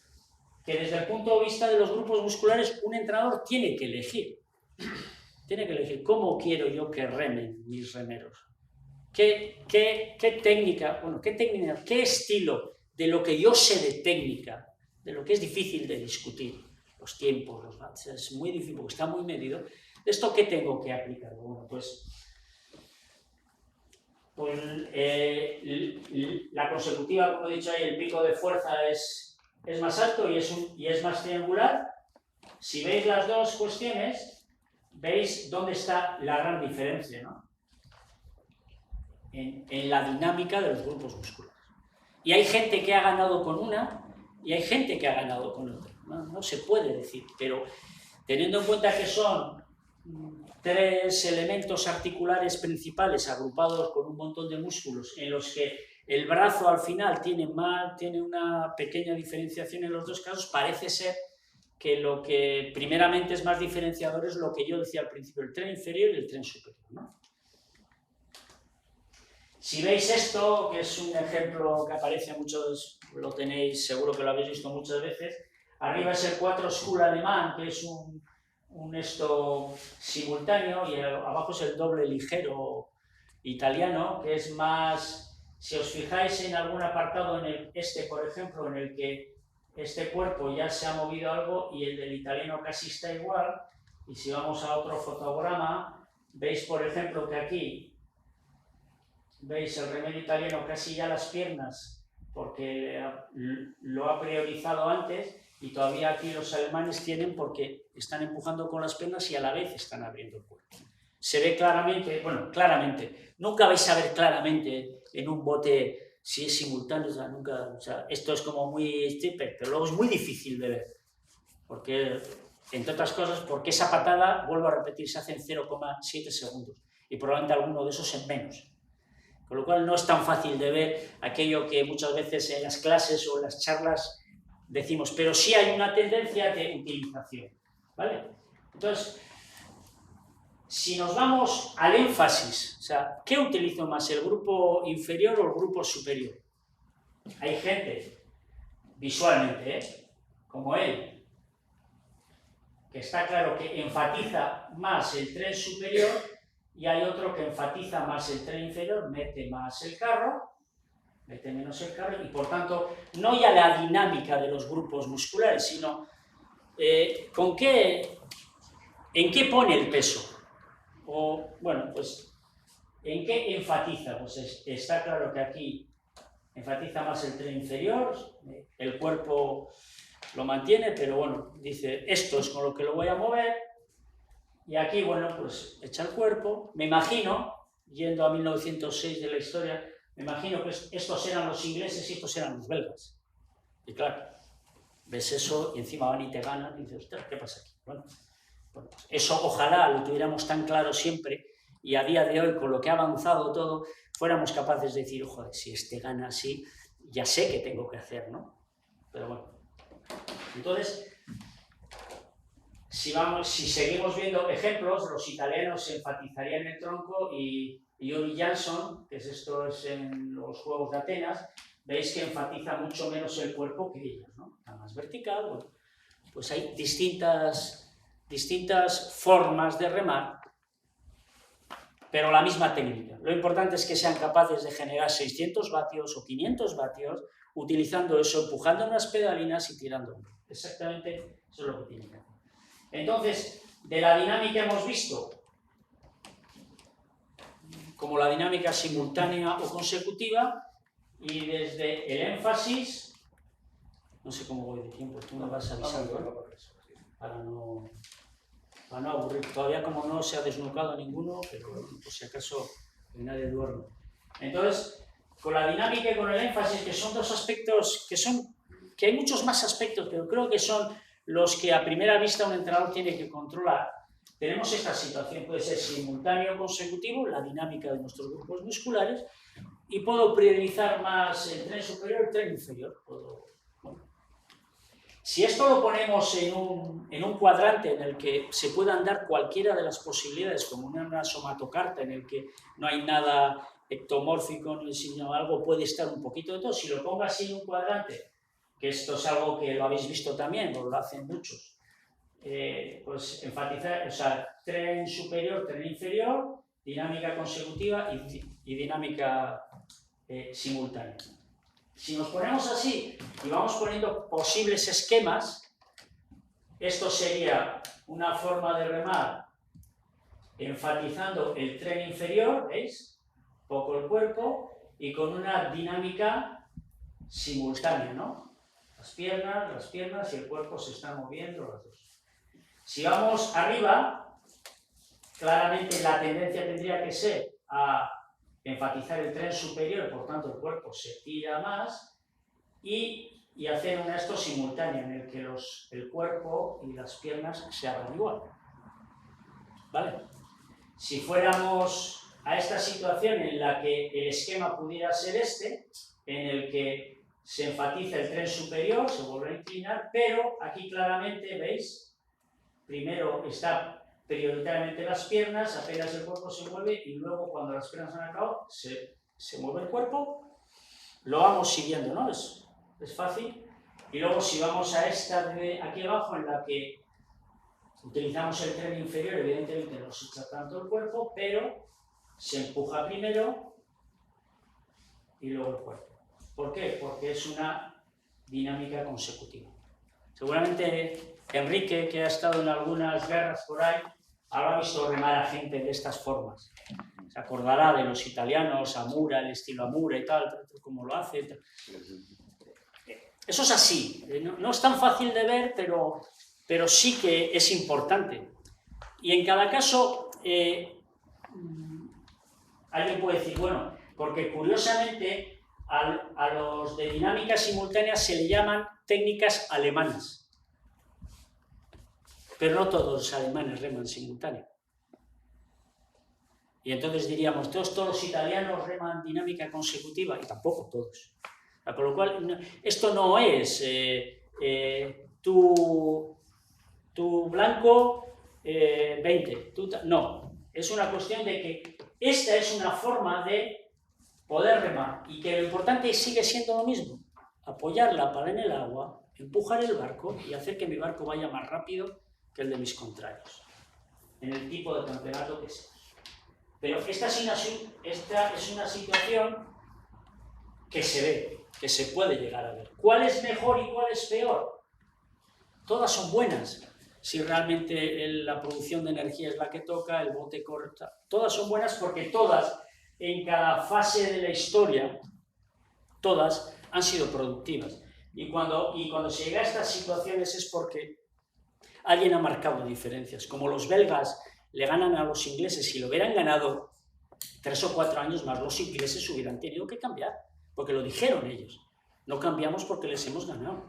[SPEAKER 1] que desde el punto de vista de los grupos musculares un entrenador tiene que elegir. Tiene que elegir cómo quiero yo que remen mis remeros. ¿Qué técnica, qué estilo de lo que yo sé de técnica, de lo que es difícil de discutir, los tiempos, los watts, es muy difícil porque está muy medido. ¿Esto qué tengo que aplicar? Bueno, pues la consecutiva, como he dicho ahí, el pico de fuerza es más alto y es más triangular. Si veis las dos cuestiones, veis dónde está la gran diferencia, ¿no? En la dinámica de los grupos musculares. Y hay gente que ha ganado con una y hay gente que ha ganado con otra. No se puede decir, pero teniendo en cuenta que son 3 elementos articulares principales agrupados con un montón de músculos en los que el brazo al final tiene una pequeña diferenciación en los dos casos, parece ser que lo que primeramente es más diferenciador es lo que yo decía al principio, el tren inferior y el tren superior, ¿no? Si veis esto, que es un ejemplo que aparece a muchos, lo tenéis, seguro que lo habéis visto muchas veces, arriba es el 4 school alemán, que es un esto simultáneo, y abajo es el doble ligero italiano, que es más, si os fijáis en algún apartado, por ejemplo, en el que este cuerpo ya se ha movido algo y el del italiano casi está igual, y si vamos a otro fotograma, veis por ejemplo que aquí veis el remedio italiano casi ya las piernas, porque lo ha priorizado antes, y todavía aquí los alemanes tienen porque están empujando con las piernas y a la vez están abriendo el cuerpo. Se ve claramente, nunca vais a ver claramente en un bote si es simultáneo, esto es como muy stripper, pero luego es muy difícil de ver, porque, entre otras cosas, porque esa patada, vuelvo a repetir, se hace en 0,7 segundos, y probablemente alguno de esos en menos. Con lo cual no es tan fácil de ver aquello que muchas veces en las clases o en las charlas decimos, pero sí hay una tendencia de utilización, ¿vale? Entonces, si nos vamos al énfasis, o sea, ¿qué utilizo más, el grupo inferior o el grupo superior? Hay gente, visualmente, como él, que está claro que enfatiza más el tren superior, y hay otro que enfatiza más el tren inferior, mete más el carro, mete menos el carro, y por tanto, no ya la dinámica de los grupos musculares, sino en qué pone el peso, o bueno, pues en qué enfatiza. Pues está claro que aquí enfatiza más el tren inferior, el cuerpo lo mantiene, pero bueno, dice, esto es con lo que lo voy a mover. Y aquí, bueno, pues echa el cuerpo. Me imagino, yendo a 1906 de la historia, me imagino que estos eran los ingleses y estos eran los belgas. Y claro, ves eso y encima van y te ganan y dices, ostras, ¿qué pasa aquí? Bueno, eso ojalá lo tuviéramos tan claro siempre, y a día de hoy, con lo que ha avanzado todo, fuéramos capaces de decir, joder, si este gana así, ya sé qué tengo que hacer, ¿no? Pero bueno. Entonces, si seguimos viendo ejemplos, los italianos enfatizarían el tronco, y Yuri Jansson, que esto es en los Juegos de Atenas, veis que enfatiza mucho menos el cuerpo que ellos, ¿no? Está más vertical. Bueno. pues hay distintas formas de remar, pero la misma técnica. Lo importante es que sean capaces de generar 600 vatios o 500 vatios utilizando eso, empujando unas pedalinas y tirando. Exactamente eso es lo que tienen que hacer. Entonces, de la dinámica hemos visto como la dinámica simultánea o consecutiva, y desde el énfasis, no sé cómo voy de tiempo, tú me vas avisando, ¿eh? Para no aburrir. Todavía como no se ha desnucado ninguno, pero por si acaso nadie duerme. Entonces, con la dinámica y con el énfasis, que son dos aspectos que hay muchos más aspectos, pero creo que son los que a primera vista un entrenador tiene que controlar. Tenemos esta situación, puede ser simultáneo o consecutivo, la dinámica de nuestros grupos musculares, y puedo priorizar más el tren superior y el tren inferior. Si esto lo ponemos en un cuadrante en el que se puedan dar cualquiera de las posibilidades, como una somatocarta en el que no hay nada ectomórfico, sino algo puede estar un poquito de todo, si lo pongo así en un cuadrante, que esto es algo que lo habéis visto también, o lo hacen muchos, pues enfatizar, o sea, tren superior, tren inferior, dinámica consecutiva y dinámica simultánea. Si nos ponemos así y vamos poniendo posibles esquemas, esto sería una forma de remar enfatizando el tren inferior, ¿veis? Poco el cuerpo, y con una dinámica simultánea, ¿no? Las piernas y el cuerpo se están moviendo las dos. Si vamos arriba, claramente la tendencia tendría que ser a enfatizar el tren superior, por tanto el cuerpo se tira más, y hacer un esto simultáneo en el que el cuerpo y las piernas se hagan igual. ¿Vale? Si fuéramos a esta situación en la que el esquema pudiera ser este, en el que se enfatiza el tren superior, se vuelve a inclinar, pero aquí claramente, ¿veis? Primero está prioritariamente las piernas, apenas el cuerpo se mueve, y luego cuando las piernas han acabado, se mueve el cuerpo, lo vamos siguiendo, ¿no? Es fácil. Y luego si vamos a esta de aquí abajo, en la que utilizamos el tren inferior, evidentemente no se echa tanto el cuerpo, pero se empuja primero y luego el cuerpo. ¿Por qué? Porque es una dinámica consecutiva. Seguramente Enrique, que ha estado en algunas guerras por ahí, habrá visto remar a gente de estas formas. Se acordará de los italianos, Amura, el estilo Amura y tal, como lo hace. Tal. Eso es así. No es tan fácil de ver, pero sí que es importante. Y en cada caso, alguien puede decir, bueno, porque curiosamente a los de dinámica simultánea se le llaman técnicas alemanas. Pero no todos los alemanes reman simultáneo. Y entonces diríamos, todos los italianos reman dinámica consecutiva, y tampoco todos. Con lo cual, esto no es tu blanco 20, no. Es una cuestión de que esta es una forma de poder remar, y que lo importante sigue siendo lo mismo, apoyar la pala en el agua, empujar el barco y hacer que mi barco vaya más rápido que el de mis contrarios, en el tipo de campeonato que sea. Pero esta es una situación que se ve, que se puede llegar a ver. ¿Cuál es mejor y cuál es peor? Todas son buenas. Si realmente la producción de energía es la que toca, el bote corta, todas son buenas porque todas, en cada fase de la historia, todas han sido productivas. Y cuando se llega a estas situaciones es porque alguien ha marcado diferencias. Como los belgas le ganan a los ingleses, si lo hubieran ganado 3 o 4 años más, los ingleses hubieran tenido que cambiar, porque lo dijeron ellos. No cambiamos porque les hemos ganado.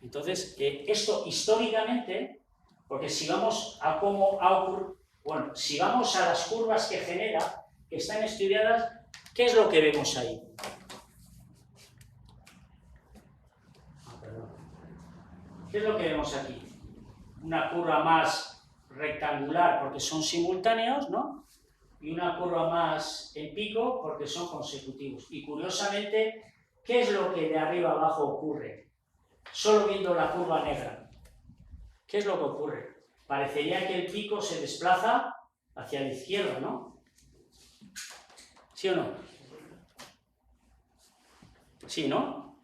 [SPEAKER 1] Entonces, esto históricamente, porque si vamos a cómo ha ocurrido, bueno, si vamos a las curvas que genera, que están estudiadas, ¿qué es lo que vemos ahí? ¿Qué es lo que vemos aquí? Una curva más rectangular porque son simultáneos, ¿no? Y una curva más en pico porque son consecutivos. Y curiosamente, ¿qué es lo que de arriba abajo ocurre? Solo viendo la curva negra. ¿qué es lo que ocurre? Parecería que el pico se desplaza hacia la izquierda, ¿no? ¿Sí o no? Sí, ¿no?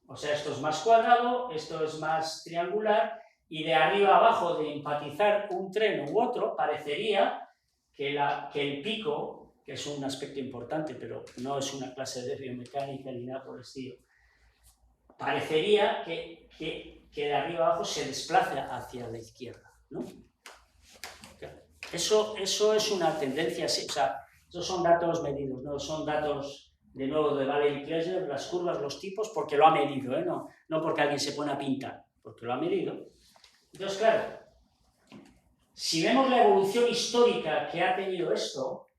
[SPEAKER 1] O sea, esto es más cuadrado, esto es más triangular, y de arriba abajo, de empatizar un tren u otro, parecería que el pico, que es un aspecto importante, pero no es una clase de biomecánica ni nada por el estilo, parecería que de arriba abajo se desplaza hacia la izquierda, ¿no? Eso es una tendencia, o sea, esos son datos medidos, no son datos, de nuevo, de Valery Klesner, las curvas, los tipos, porque lo ha medido, ¿eh? No porque alguien se pone a pintar, porque lo ha medido. Entonces, claro, si vemos la evolución histórica que ha tenido esto,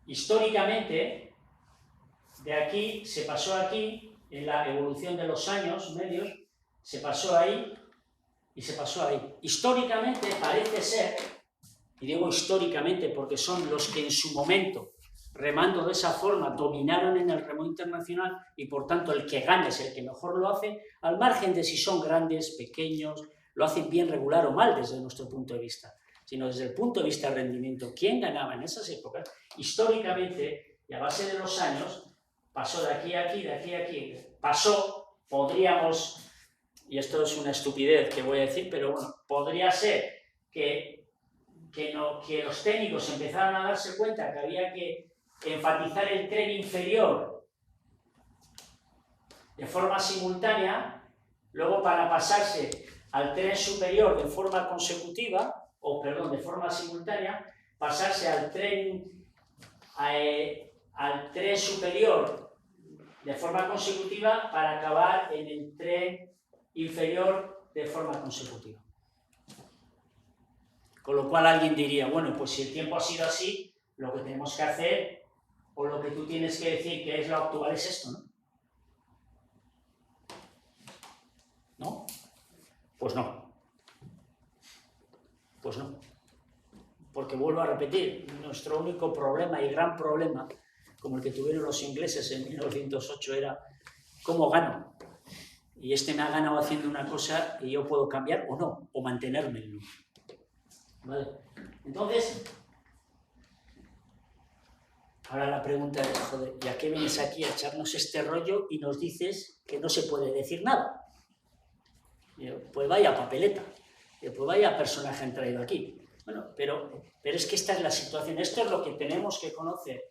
[SPEAKER 1] históricamente, de aquí se pasó aquí, en la evolución de los años medios, se pasó ahí y se pasó ahí. Históricamente parece ser, y digo históricamente porque son los que en su momento, remando de esa forma, dominaron en el remo internacional y por tanto el que gana es el que mejor lo hace, al margen de si son grandes, pequeños, lo hacen bien, regular o mal desde nuestro punto de vista, sino desde el punto de vista del rendimiento. ¿Quién ganaba en esas épocas? Históricamente, y a base de los años, pasó de aquí a aquí, de aquí a aquí, pasó, podríamos, y esto es una estupidez que voy a decir, pero bueno, podría ser que los técnicos empezaron a darse cuenta que había que enfatizar el tren inferior de forma simultánea, luego para pasarse al tren superior de forma consecutiva, de forma simultánea, pasarse al tren superior de forma consecutiva para acabar en el tren inferior de forma consecutiva. Con lo cual alguien diría, bueno, pues si el tiempo ha sido así, lo que tenemos que hacer, o lo que tú tienes que decir que es lo actual, es esto, ¿no? ¿No? Pues no. Pues no. Porque vuelvo a repetir, nuestro único problema y gran problema, como el que tuvieron los ingleses en 1908, era ¿cómo gano? Y este me ha ganado haciendo una cosa y yo puedo cambiar o no, o mantenerme en uno. ¿Vale? Entonces, ahora la pregunta es, joder, ¿y a qué vienes aquí a echarnos este rollo y nos dices que no se puede decir nada? Y yo, pues vaya papeleta, y pues vaya personaje han traído aquí. Bueno, pero es que esta es la situación, esto es lo que tenemos que conocer,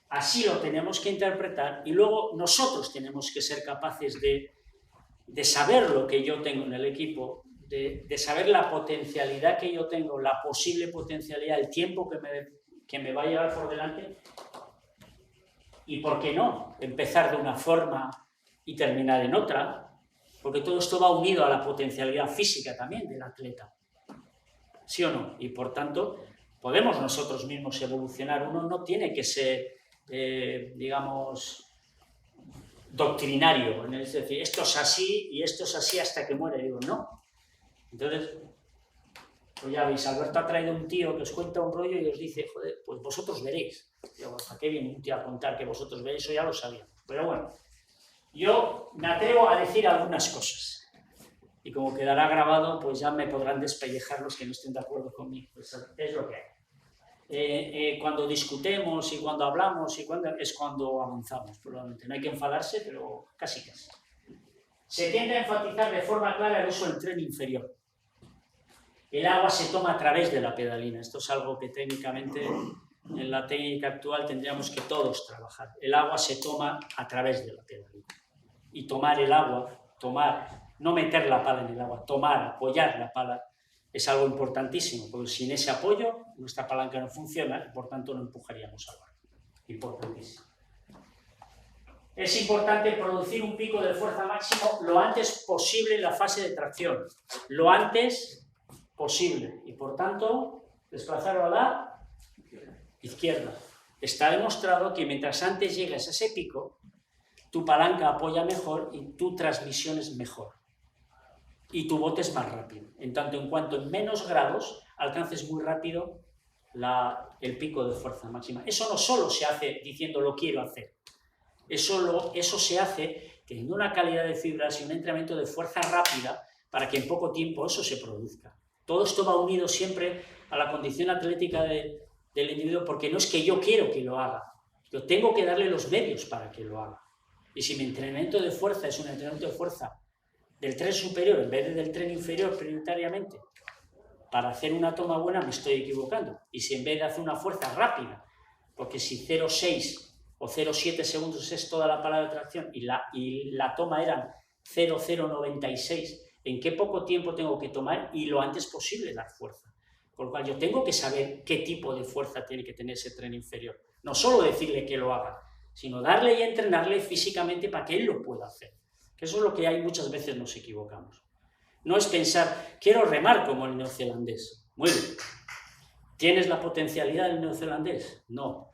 [SPEAKER 1] así lo tenemos que interpretar y luego nosotros tenemos que ser capaces de saber lo que yo tengo en el equipo, de saber la potencialidad que yo tengo, la posible potencialidad, el tiempo que me va a llevar por delante y, ¿por qué no?, empezar de una forma y terminar en otra, porque todo esto va unido a la potencialidad física también del atleta. ¿Sí o no? Y por tanto, podemos nosotros mismos evolucionar. Uno no tiene que ser, digamos, doctrinario. Es decir, esto es así y esto es así hasta que muere. Digo, no. Entonces, pues ya veis, Alberto ha traído un tío que os cuenta un rollo y os dice, joder, pues vosotros veréis. Digo, ¿para qué viene un tío a contar que vosotros veréis? Eso ya lo sabíamos. Pero bueno, yo me atrevo a decir algunas cosas. Y como quedará grabado, pues ya me podrán despellejar los que no estén de acuerdo conmigo. Pues es lo que hay. Cuando discutemos y cuando hablamos es cuando avanzamos, probablemente. No hay que enfadarse, pero casi. Se tiende a enfatizar de forma clara el uso del tren inferior. El agua se toma a través de la pedalina. Esto es algo que técnicamente, en la técnica actual, tendríamos que todos trabajar. El agua se toma a través de la pedalina. Y tomar el agua, no meter la pala en el agua, apoyar la pala, es algo importantísimo, porque sin ese apoyo nuestra palanca no funciona y por tanto no empujaríamos al barco. Importantísimo. Es importante producir un pico de fuerza máximo lo antes posible en la fase de tracción. Lo antes posible. Y por tanto, desplazarlo a la izquierda. Está demostrado que mientras antes llegues a ese pico, tu palanca apoya mejor y tu transmisión es mejor. Y tu bote es más rápido. En tanto en cuanto en menos grados alcances muy rápido el pico de fuerza máxima. Eso no solo se hace diciendo lo quiero hacer. Eso se hace teniendo una calidad de fibras y un entrenamiento de fuerza rápida para que en poco tiempo eso se produzca. Todo esto va unido siempre a la condición atlética del individuo, porque no es que yo quiero que lo haga, yo tengo que darle los medios para que lo haga. Y si mi entrenamiento de fuerza es un entrenamiento de fuerza del tren superior en vez del tren inferior prioritariamente, para hacer una toma buena me estoy equivocando. Y si en vez de hacer una fuerza rápida, porque si 0,6 o 0,7 segundos es toda la palabra de tracción y la toma eran 0,096, ¿en qué poco tiempo tengo que tomar y lo antes posible dar fuerza? Con lo cual yo tengo que saber qué tipo de fuerza tiene que tener ese tren inferior. No solo decirle que lo haga, sino darle y entrenarle físicamente para que él lo pueda hacer. Que eso es lo que hay muchas veces nos equivocamos. No es pensar, quiero remar como el neozelandés. Muy bien. ¿Tienes la potencialidad del neozelandés? No.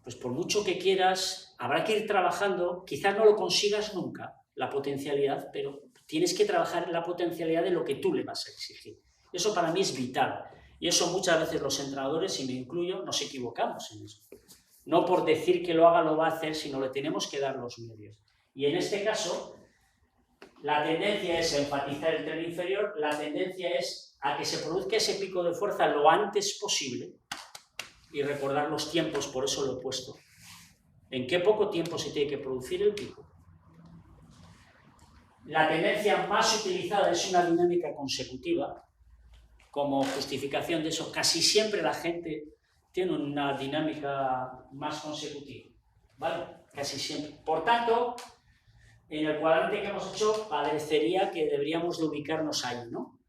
[SPEAKER 1] Pues por mucho que quieras, habrá que ir trabajando, quizás no lo consigas nunca, la potencialidad, pero tienes que trabajar en la potencialidad de lo que tú le vas a exigir. Eso para mí es vital. Y eso muchas veces los entrenadores, y me incluyo, nos equivocamos en eso. No por decir que lo haga, lo va a hacer, sino le tenemos que dar los medios. Y en este caso, la tendencia es enfatizar el tren inferior, la tendencia es a que se produzca ese pico de fuerza lo antes posible, y recordar los tiempos, por eso lo he puesto. ¿En qué poco tiempo se tiene que producir el pico? La tendencia más utilizada es una dinámica consecutiva. Como justificación de eso, casi siempre la gente tiene una dinámica más consecutiva, ¿vale? Casi siempre. Por tanto, en el cuadrante que hemos hecho, parecería que deberíamos de ubicarnos ahí, ¿no?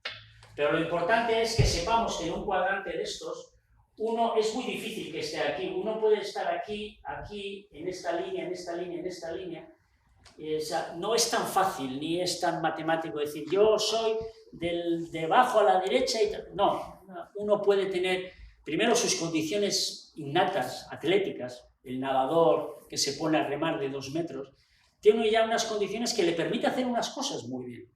[SPEAKER 1] Pero lo importante es que sepamos que en un cuadrante de estos, uno es muy difícil que esté aquí. Uno puede estar aquí, aquí, en esta línea, en esta línea, en esta línea. O sea, no es tan fácil, ni es tan matemático decir, yo soy de abajo a la derecha y tal. No, uno puede tener primero sus condiciones innatas, atléticas. El nadador que se pone a remar de 2 metros, tiene ya unas condiciones que le permiten hacer unas cosas muy bien.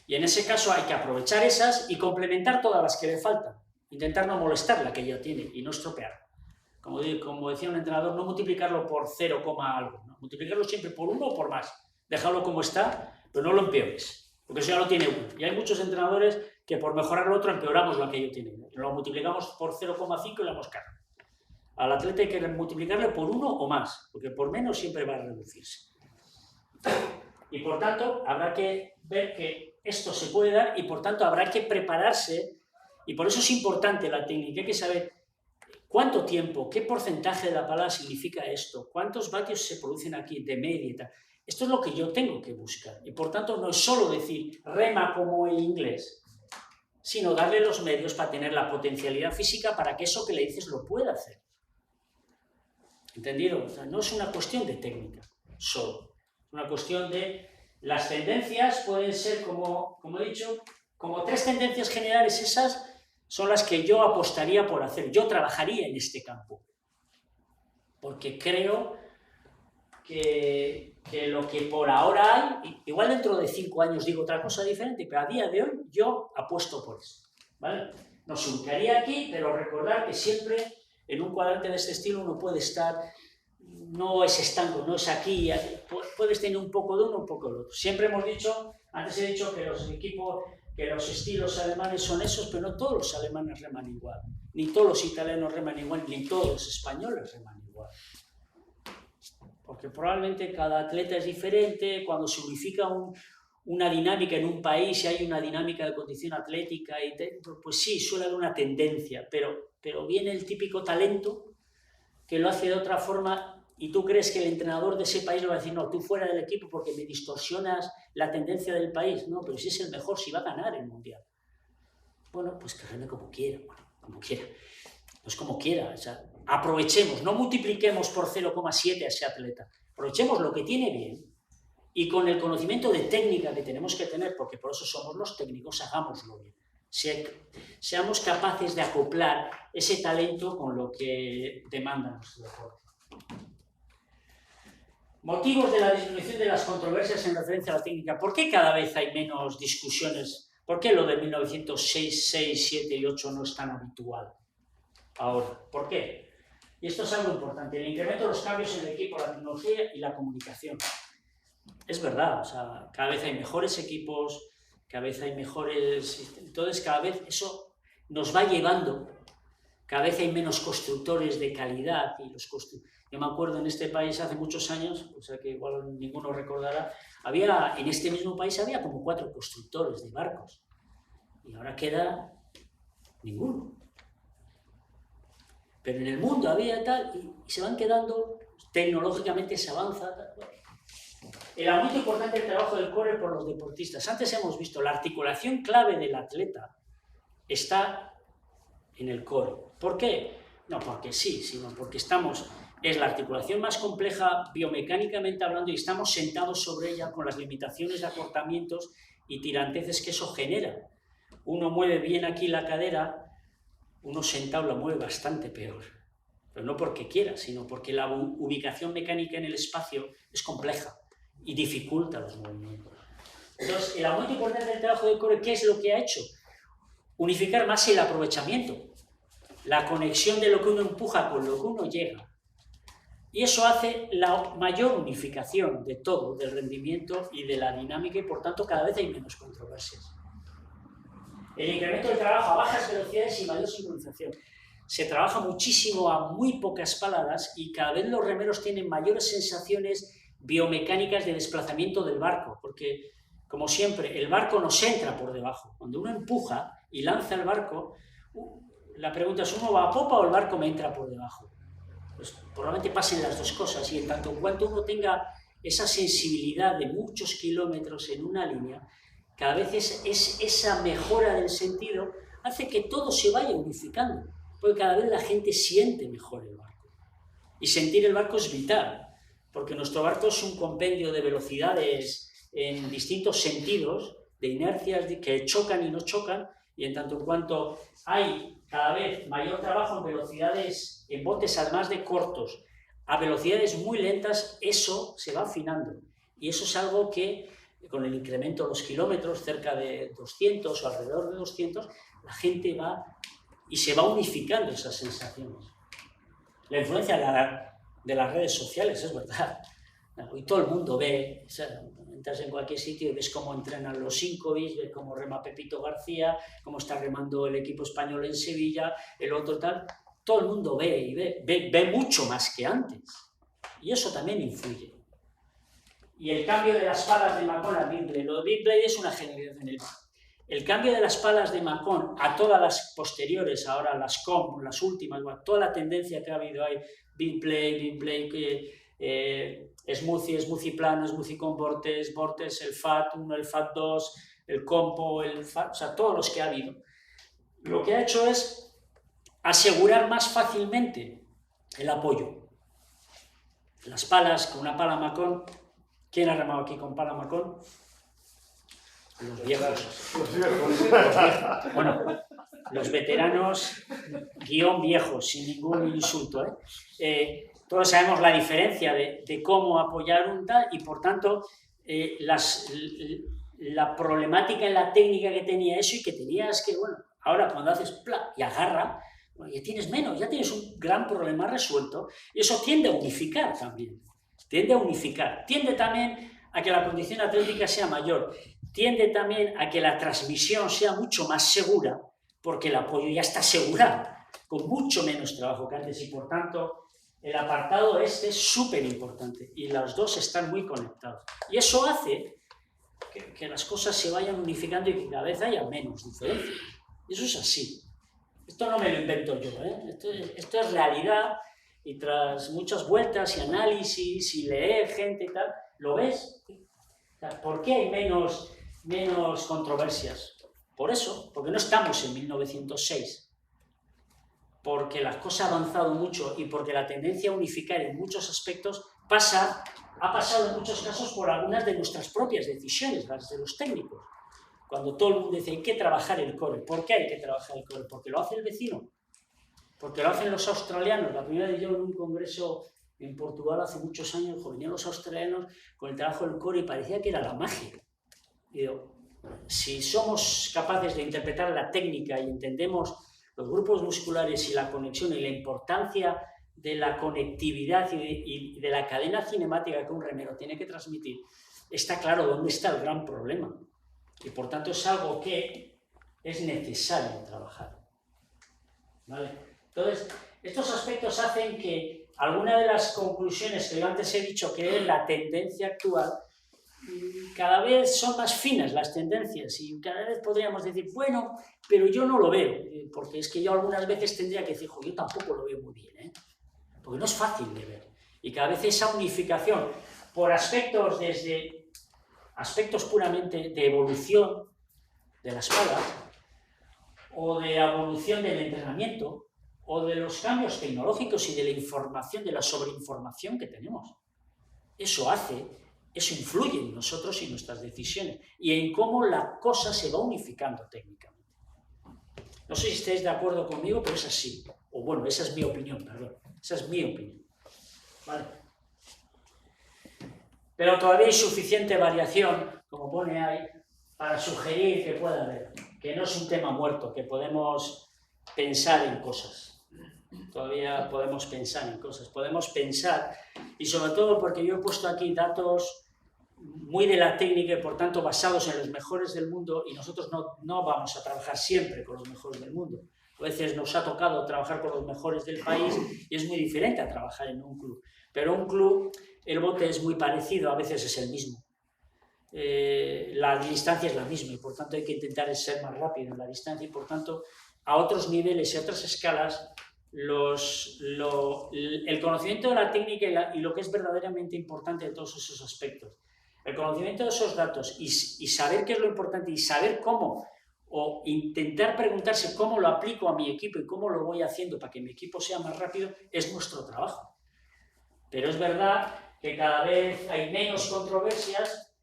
[SPEAKER 1] Y en ese caso hay que aprovechar esas y complementar todas las que le faltan. Intentar no molestar la que ya tiene y no estropear. Como decía un entrenador, no multiplicarlo por 0, algo, ¿no? Multiplicarlo siempre por 1 o por más. Dejarlo como está, pero no lo empeores, porque eso ya lo tiene uno. Y hay muchos entrenadores que por mejorar lo otro empeoramos lo que ellos tienen. Lo multiplicamos por 0,5 y le damos cara. Al atleta hay que multiplicarle por 1 o más, porque por menos siempre va a reducirse. Y por tanto, habrá que ver que esto se puede dar y por tanto habrá que prepararse. Y por eso es importante la técnica, hay que saber cuánto tiempo, qué porcentaje de la palabra significa esto, cuántos vatios se producen aquí de media y tal. Esto es lo que yo tengo que buscar. Y por tanto no es solo decir rema como el inglés, sino darle los medios para tener la potencialidad física para que eso que le dices lo pueda hacer. ¿Entendido? O sea, no es una cuestión de técnica solo, es una cuestión de las tendencias pueden ser, como he dicho, como 3 tendencias generales. Esas son las que yo apostaría por hacer. Yo trabajaría en este campo, porque creo que lo que por ahora hay, igual dentro de 5 años digo otra cosa diferente, pero a día de hoy yo apuesto por eso, ¿vale? Nos ubicaría aquí, pero recordar que siempre en un cuadrante de este estilo uno puede estar, no es estanco, no es aquí, puedes tener un poco de uno, un poco de otro. Siempre hemos dicho, antes he dicho que los equipos, que los estilos alemanes son esos, pero no todos los alemanes reman igual, ni todos los italianos reman igual, ni todos los españoles reman igual. Porque probablemente cada atleta es diferente, cuando se unifica una dinámica en un país y hay una dinámica de condición atlética, pues sí, suele haber una tendencia, pero viene el típico talento que lo hace de otra forma y tú crees que el entrenador de ese país le va a decir, no, tú fuera del equipo porque me distorsionas la tendencia del país. No, pero si es el mejor, si va a ganar el mundial. Bueno, pues que reme como quiera, como quiera. Pues como quiera, o sea, aprovechemos, no multipliquemos por 0,7 a ese atleta, aprovechemos lo que tiene bien y con el conocimiento de técnica que tenemos que tener, porque por eso somos los técnicos, hagámoslo bien. Seamos capaces de acoplar ese talento con lo que demanda nuestro deporte. Motivos de la disminución de las controversias en referencia a la técnica. ¿Por qué cada vez hay menos discusiones? ¿Por qué lo de 1906, 6, 7 y 8 no es tan habitual ahora? ¿Por qué? Y esto es algo importante, el incremento de los cambios en el equipo, la tecnología y la comunicación. Es verdad, o sea, cada vez hay mejores equipos, cada vez hay mejores... Entonces, cada vez eso nos va llevando, cada vez hay menos constructores de calidad. Y yo me acuerdo en este país hace muchos años, o sea que igual ninguno recordará, en este mismo país había como 4 constructores de barcos. Y ahora queda ninguno. Pero en el mundo había tal, y se van quedando, tecnológicamente se avanza. Tal. El aumento importante del trabajo del core por los deportistas. Antes hemos visto, la articulación clave del atleta está en el core. ¿Por qué? No porque sí, sino porque es la articulación más compleja biomecánicamente hablando y estamos sentados sobre ella con las limitaciones de acortamientos y tiranteces que eso genera. Uno mueve bien aquí la cadera, uno sentado la mueve bastante peor. Pero no porque quiera, sino porque la ubicación mecánica en el espacio es compleja y dificulta los movimientos. Entonces, el aumento importante del trabajo del core, ¿qué es lo que ha hecho? Unificar más el aprovechamiento, la conexión de lo que uno empuja con lo que uno llega. Y eso hace la mayor unificación de todo, del rendimiento y de la dinámica, y por tanto cada vez hay menos controversias. El incremento del trabajo a bajas velocidades y mayor sincronización. Se trabaja muchísimo a muy pocas paladas y cada vez los remeros tienen mayores sensaciones biomecánicas de desplazamiento del barco, porque, como siempre, el barco nos entra por debajo. Cuando uno empuja y lanza el barco, la pregunta es, ¿uno va a popa o el barco me entra por debajo? Pues probablemente pasen las dos cosas, y en tanto en cuanto uno tenga esa sensibilidad de muchos kilómetros en una línea, cada vez esa mejora del sentido hace que todo se vaya unificando, porque cada vez la gente siente mejor el barco. Y sentir el barco es vital, porque nuestro barco es un compendio de velocidades en distintos sentidos, de inercias que chocan y no chocan, y en tanto en cuanto hay cada vez mayor trabajo en velocidades, en botes además de cortos, a velocidades muy lentas, eso se va afinando. Y eso es algo que, con el incremento de los kilómetros, cerca de 200 o alrededor de 200, la gente va y se va unificando esas sensaciones. La influencia de las redes sociales, es verdad. Hoy todo el mundo ve, o sea, entras en cualquier sitio y ves cómo entrenan los Sinkovic, ves cómo rema Pepito García, cómo está remando el equipo español en Sevilla, el otro tal. Todo el mundo ve y ve mucho más que antes. Y eso también influye. Y el cambio de las palas de Macon a Big Blade. Lo de Big Blade es una genialidad en el cambio de las palas de Macon a todas las posteriores, ahora las COM, las últimas, toda la tendencia que ha habido ahí, Big Blade, Smoothie plano, Smoothie con Vortex, el FAT 1, el FAT 2, el Compo, el FAT, o sea, todos los que ha habido. Lo que ha hecho es asegurar más fácilmente el apoyo. Las palas, con una pala Macon, ¿quién ha remado aquí con pala Macon? Los viejos. Los viejos. Bueno, los veteranos, viejos, sin ningún insulto, todos sabemos la diferencia de cómo apoyar un tal, y por tanto la problemática en la técnica que tenía eso, y que tenías que, bueno, ahora cuando haces pla y agarra, bueno, ya tienes menos, ya tienes un gran problema resuelto, y eso tiende a unificar también, tiende también a que la condición atlética sea mayor, tiende también a que la transmisión sea mucho más segura, porque el apoyo ya está asegurado, con mucho menos trabajo que antes, y por tanto el apartado este es súper importante, y los dos están muy conectados. Y eso hace que las cosas se vayan unificando y que cada vez haya menos diferencias. Eso es así. Esto no me lo invento yo, esto es realidad, y tras muchas vueltas y análisis y leer gente y tal, ¿lo ves? ¿Por qué hay menos controversias? Por eso, porque no estamos en 1906. Porque las cosas han avanzado mucho y porque la tendencia a unificar en muchos aspectos ha pasado en muchos casos por algunas de nuestras propias decisiones, las de los técnicos. Cuando todo el mundo dice hay que trabajar el core. ¿Por qué hay que trabajar el core? Porque lo hace el vecino, porque lo hacen los australianos. La primera vez yo en un congreso en Portugal hace muchos años, venían los australianos con el trabajo del core y parecía que era la magia. Y digo, si somos capaces de interpretar la técnica y entendemos los grupos musculares y la conexión y la importancia de la conectividad y de la cadena cinemática que un remero tiene que transmitir, está claro dónde está el gran problema. Y por tanto es algo que es necesario trabajar. ¿Vale? Entonces, estos aspectos hacen que algunas de las conclusiones que yo antes he dicho que es la tendencia actual, cada vez son más finas las tendencias y cada vez podríamos decir, bueno, pero yo no lo veo, porque es que yo algunas veces tendría que decir, yo tampoco lo veo muy bien, ¿eh? Porque no es fácil de ver. Y cada vez esa unificación por aspectos, desde aspectos puramente de evolución de la espada, o de evolución del entrenamiento, o de los cambios tecnológicos y de la información, de la sobreinformación que tenemos. Eso influye en nosotros y nuestras decisiones, y en cómo la cosa se va unificando técnicamente. No sé si estáis de acuerdo conmigo, pero es así. O bueno, esa es mi opinión, perdón. Esa es mi opinión. ¿Vale? Pero todavía hay suficiente variación, como pone ahí, para sugerir que pueda haber, que no es un tema muerto, que podemos pensar en cosas. Todavía podemos pensar en cosas, podemos pensar, y sobre todo porque yo he puesto aquí datos muy de la técnica y por tanto basados en los mejores del mundo, y nosotros no vamos a trabajar siempre con los mejores del mundo. A veces nos ha tocado trabajar con los mejores del país y es muy diferente a trabajar en un club. Pero un club, el bote es muy parecido, a veces es el mismo. La distancia es la misma y por tanto hay que intentar ser más rápido en la distancia y por tanto a otros niveles y a otras escalas el conocimiento de la técnica y lo que es verdaderamente importante de todos esos aspectos, el conocimiento de esos datos y saber qué es lo importante y saber cómo, o intentar preguntarse cómo lo aplico a mi equipo y cómo lo voy haciendo para que mi equipo sea más rápido, es nuestro trabajo. Pero es verdad que cada vez hay menos controversias,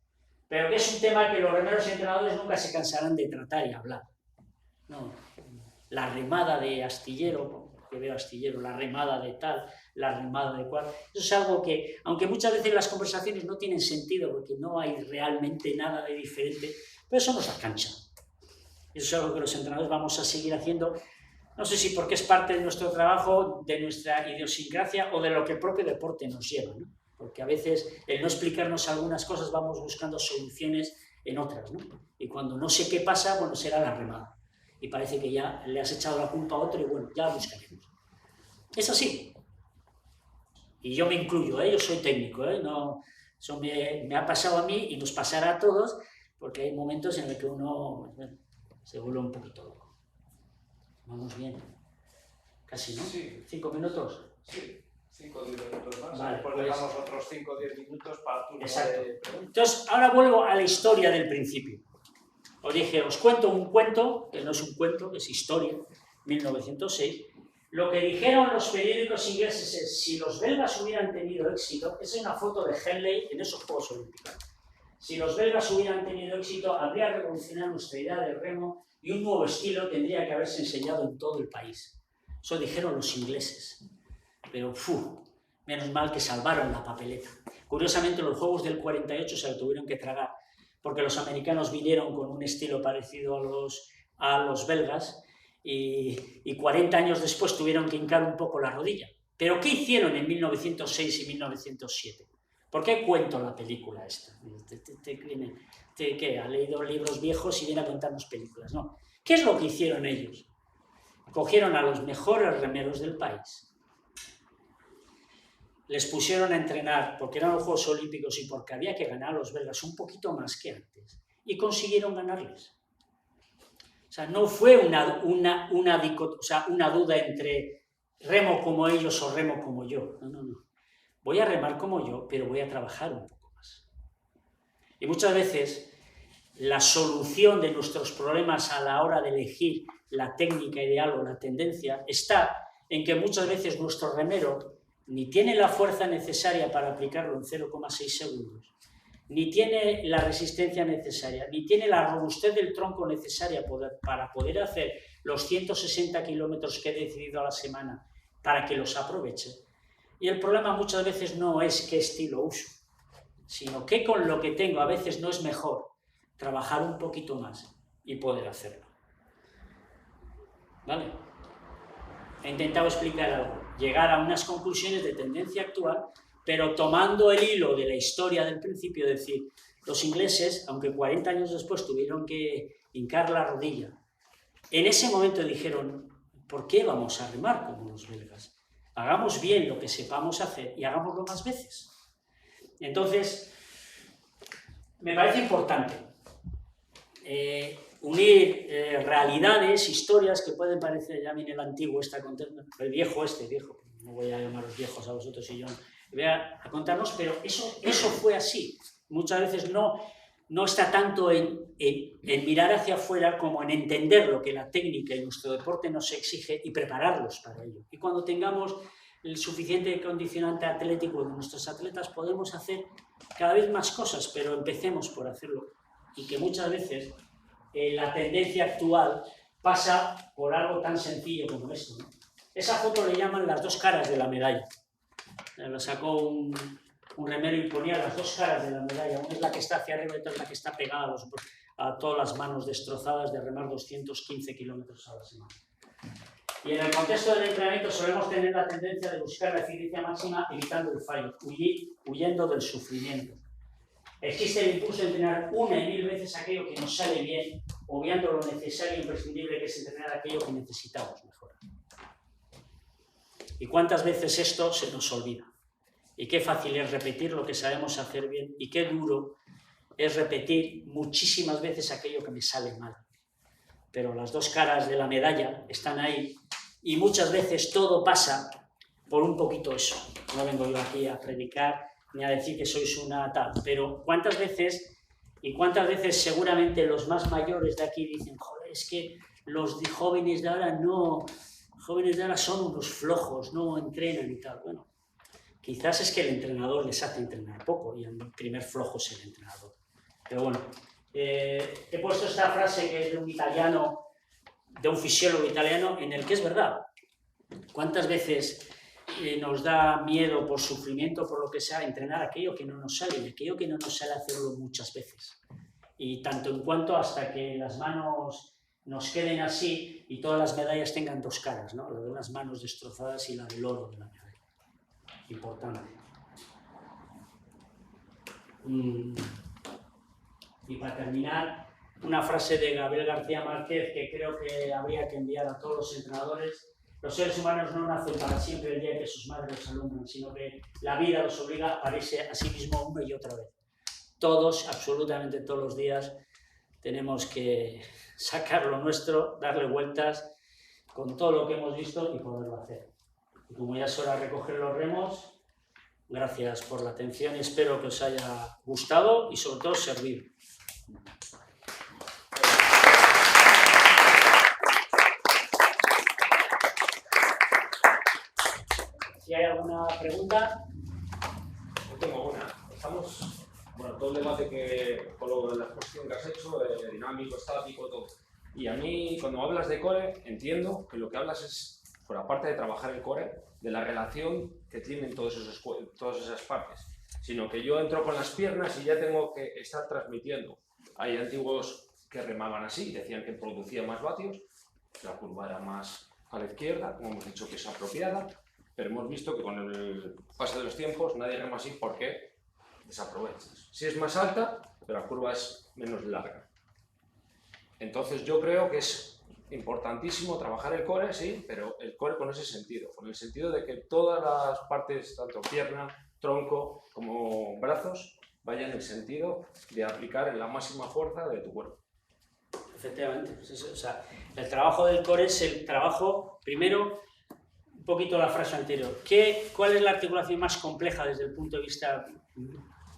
[SPEAKER 1] pero que es un tema que los remeros y entrenadores nunca se cansarán de tratar y hablar. No, la remada de astillero, que veo astillero, la remada de tal, la remada de cual, eso es algo que, aunque muchas veces las conversaciones no tienen sentido porque no hay realmente nada de diferente, pero eso nos alcanza. Eso es algo que los entrenadores vamos a seguir haciendo, no sé si porque es parte de nuestro trabajo, de nuestra idiosincrasia o de lo que el propio deporte nos lleva, ¿no? Porque a veces el no explicarnos algunas cosas vamos buscando soluciones en otras, ¿no? Y cuando no sé qué pasa, bueno, será la remada. Y parece que ya le has echado la culpa a otro y bueno, ya buscaremos. Es así. Y yo me incluyo, yo soy técnico, no, eso me ha pasado a mí y nos pasará a todos, porque hay momentos en los que uno se vuelve un poquito loco. Vamos bien. Casi, ¿no?
[SPEAKER 2] Sí.
[SPEAKER 1] 5 minutos.
[SPEAKER 2] Sí. 5 o 10 minutos más.
[SPEAKER 1] Vale,
[SPEAKER 2] después
[SPEAKER 1] pues,
[SPEAKER 2] dejamos otros 5 o 10 minutos para turno
[SPEAKER 1] exacto.
[SPEAKER 2] de preguntas.
[SPEAKER 1] Entonces, ahora vuelvo a la historia del principio. Os dije, os cuento un cuento, que no es un cuento, es historia, 1906. Lo que dijeron los periódicos ingleses es, si los belgas hubieran tenido éxito, esa es una foto de Henley en esos Juegos Olímpicos. Si los belgas hubieran tenido éxito, habría revolucionado nuestra idea del remo y un nuevo estilo tendría que haberse enseñado en todo el país. Eso dijeron los ingleses. Pero, menos mal que salvaron la papeleta. Curiosamente, los Juegos del 48 se lo tuvieron que tragar, porque los americanos vinieron con un estilo parecido a los belgas y 40 años después tuvieron que hincar un poco la rodilla. ¿Pero qué hicieron en 1906 y 1907? ¿Por qué cuento la película esta? ¿Qué? ¿Ha leído libros viejos y viene a contarnos películas? No. ¿Qué es lo que hicieron ellos? Cogieron a los mejores remeros del país, les pusieron a entrenar porque eran los Juegos Olímpicos y porque había que ganar a los belgas un poquito más que antes, y consiguieron ganarles. O sea, no fue una duda entre remo como ellos o remo como yo. No. Voy a remar como yo, pero voy a trabajar un poco más. Y muchas veces la solución de nuestros problemas a la hora de elegir la técnica ideal o la tendencia está en que muchas veces nuestro remero ni tiene la fuerza necesaria para aplicarlo en 0,6 segundos, ni tiene la resistencia necesaria, ni tiene la robustez del tronco necesaria para poder hacer los 160 kilómetros que he decidido a la semana para que los aproveche. Y el problema muchas veces no es qué estilo uso, sino que con lo que tengo a veces no es mejor trabajar un poquito más y poder hacerlo. ¿Vale? He intentado explicar algo. llegar a unas conclusiones de tendencia actual, pero tomando el hilo de la historia del principio, es decir, los ingleses, aunque 40 años después tuvieron que hincar la rodilla, en ese momento dijeron, ¿por qué vamos a remar como los belgas? Hagamos bien lo que sepamos hacer y hagámoslo más veces. Entonces, me parece importante unir realidades, historias que pueden parecer, ya viene el antiguo, el viejo, no voy a llamaros viejos a vosotros y yo, voy a contarnos, pero eso fue así. Muchas veces no está tanto en mirar hacia afuera como en entender lo que la técnica y nuestro deporte nos exige y prepararlos para ello. Y cuando tengamos el suficiente condicionante atlético de nuestros atletas, podemos hacer cada vez más cosas, pero empecemos por hacerlo. Y que muchas veces la tendencia actual pasa por algo tan sencillo como esto, ¿no? Esa foto le llaman las dos caras de la medalla. La sacó un remero y ponía las dos caras de la medalla. Una es la que está hacia arriba y otra es la que está pegada a todas las manos destrozadas de remar 215 kilómetros a la semana. Y en el contexto del entrenamiento solemos tener la tendencia de buscar la eficiencia máxima evitando el fallo, huyendo del sufrimiento. Existe el impulso de entrenar una y mil veces aquello que nos sale bien, obviando lo necesario e imprescindible que es entrenar aquello que necesitamos mejorar. ¿Y cuántas veces esto se nos olvida? Y qué fácil es repetir lo que sabemos hacer bien y qué duro es repetir muchísimas veces aquello que me sale mal. Pero las dos caras de la medalla están ahí y muchas veces todo pasa por un poquito eso. No vengo yo aquí a predicar ni a decir que sois una tal, pero cuántas veces seguramente los más mayores de aquí dicen, joder, es que los jóvenes de ahora son unos flojos, no entrenan y tal. Bueno, quizás es que el entrenador les hace entrenar poco y el primer flojo es el entrenador. Pero bueno, he puesto esta frase que es de un italiano, de un fisiólogo italiano, en el que es verdad. ¿Cuántas veces nos da miedo por sufrimiento, por lo que sea, entrenar aquello que no nos sale? Y aquello que no nos sale hacerlo muchas veces. Y tanto en cuanto hasta que las manos nos queden así y todas las medallas tengan dos caras, ¿no? La de unas manos destrozadas y la del oro de la medalla. Importante. Y para terminar, una frase de Gabriel García Márquez que creo que habría que enviar a todos los entrenadores. Los seres humanos no nacen para siempre el día que sus madres los alumbran, sino que la vida los obliga a parirse a sí mismo una y otra vez. Todos, absolutamente todos los días, tenemos que sacar lo nuestro, darle vueltas con todo lo que hemos visto y poderlo hacer. Y como ya es hora de recoger los remos, gracias por la atención y espero que os haya gustado y sobre todo servido. Si hay alguna pregunta.
[SPEAKER 2] Yo tengo una. Todo el debate que, con lo de la exposición que has hecho, dinámico, estático, todo. Y a mí, cuando hablas de core, entiendo que lo que hablas es, por aparte de trabajar el core, de la relación que tienen todas esas partes. Sino que yo entro con las piernas y ya tengo que estar transmitiendo. Hay antiguos que remaban así, decían que producía más vatios, la curva era más a la izquierda, como hemos dicho que es apropiada, pero hemos visto que con el paso de los tiempos nadie rema así porque desaprovechas. Sí es más alta, pero la curva es menos larga. Entonces yo creo que es importantísimo trabajar el core, sí, pero el core con ese sentido, con el sentido de que todas las partes, tanto pierna, tronco como brazos, vayan en el sentido de aplicar la máxima fuerza de tu cuerpo.
[SPEAKER 1] Efectivamente, o sea, el trabajo del core es el trabajo, primero, un poquito la frase anterior, ¿cuál es la articulación más compleja desde el punto de vista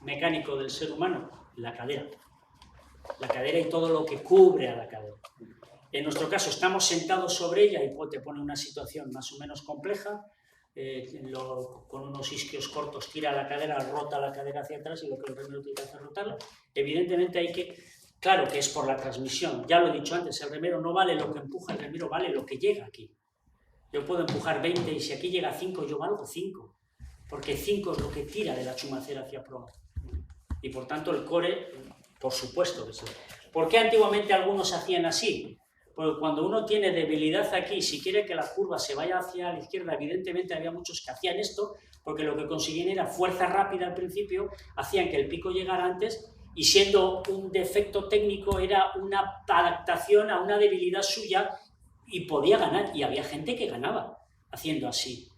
[SPEAKER 1] mecánico del ser humano? La cadera. La cadera y todo lo que cubre a la cadera. En nuestro caso estamos sentados sobre ella y te pone una situación más o menos compleja, con unos isquios cortos tira la cadera, rota la cadera hacia atrás y lo que el remero tiene que hacer es rotarla. Evidentemente claro que es por la transmisión, ya lo he dicho antes, el remero no vale lo que empuja, el remero vale lo que llega aquí. Yo puedo empujar 20 y si aquí llega 5 yo valgo 5, porque 5 es lo que tira de la chumacera hacia proa. Y por tanto el core, por supuesto que sí. ¿Por qué antiguamente algunos hacían así? porque cuando uno tiene debilidad aquí, si quiere que la curva se vaya hacia la izquierda, evidentemente había muchos que hacían esto, porque lo que conseguían era fuerza rápida al principio, hacían que el pico llegara antes, y siendo un defecto técnico era una adaptación a una debilidad suya y podía ganar, y había gente que ganaba haciendo así.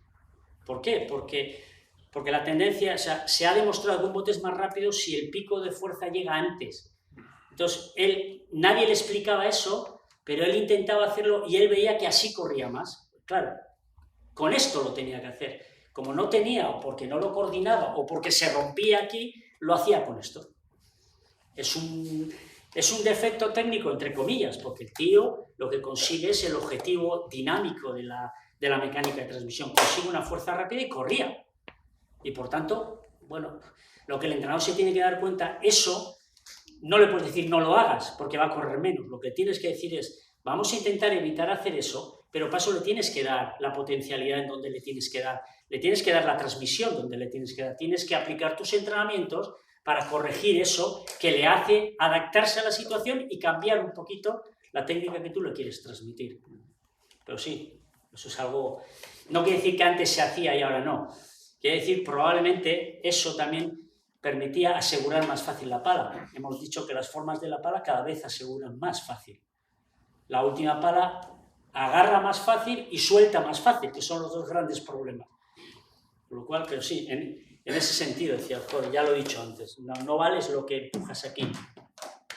[SPEAKER 1] ¿Por qué? Porque la tendencia, o sea, se ha demostrado que un bote es más rápido si el pico de fuerza llega antes. Entonces, nadie le explicaba eso, pero él intentaba hacerlo y él veía que así corría más. Claro, con esto lo tenía que hacer. Como no tenía, o porque no lo coordinaba, o porque se rompía aquí, lo hacía con esto. Es un defecto técnico, entre comillas, porque el tío lo que consigue es el objetivo dinámico de la mecánica de transmisión. Consigue una fuerza rápida y corría. Y por tanto, bueno, lo que el entrenador se tiene que dar cuenta, eso no le puedes decir no lo hagas, porque va a correr menos. Lo que tienes que decir es, vamos a intentar evitar hacer eso, pero para eso le tienes que dar la potencialidad en donde le tienes que dar la transmisión donde le tienes que dar. Tienes que aplicar tus entrenamientos para corregir eso que le hace adaptarse a la situación y cambiar un poquito la técnica que tú le quieres transmitir. Pero sí, eso es algo... No quiere decir que antes se hacía y ahora no. Quiere decir, probablemente eso también permitía asegurar más fácil la pala. Hemos dicho que las formas de la pala cada vez aseguran más fácil. La última pala agarra más fácil y suelta más fácil, que son los dos grandes problemas. Por lo cual, pero sí, en ese sentido, decía, joder, ya lo he dicho antes, no vales lo que empujas aquí,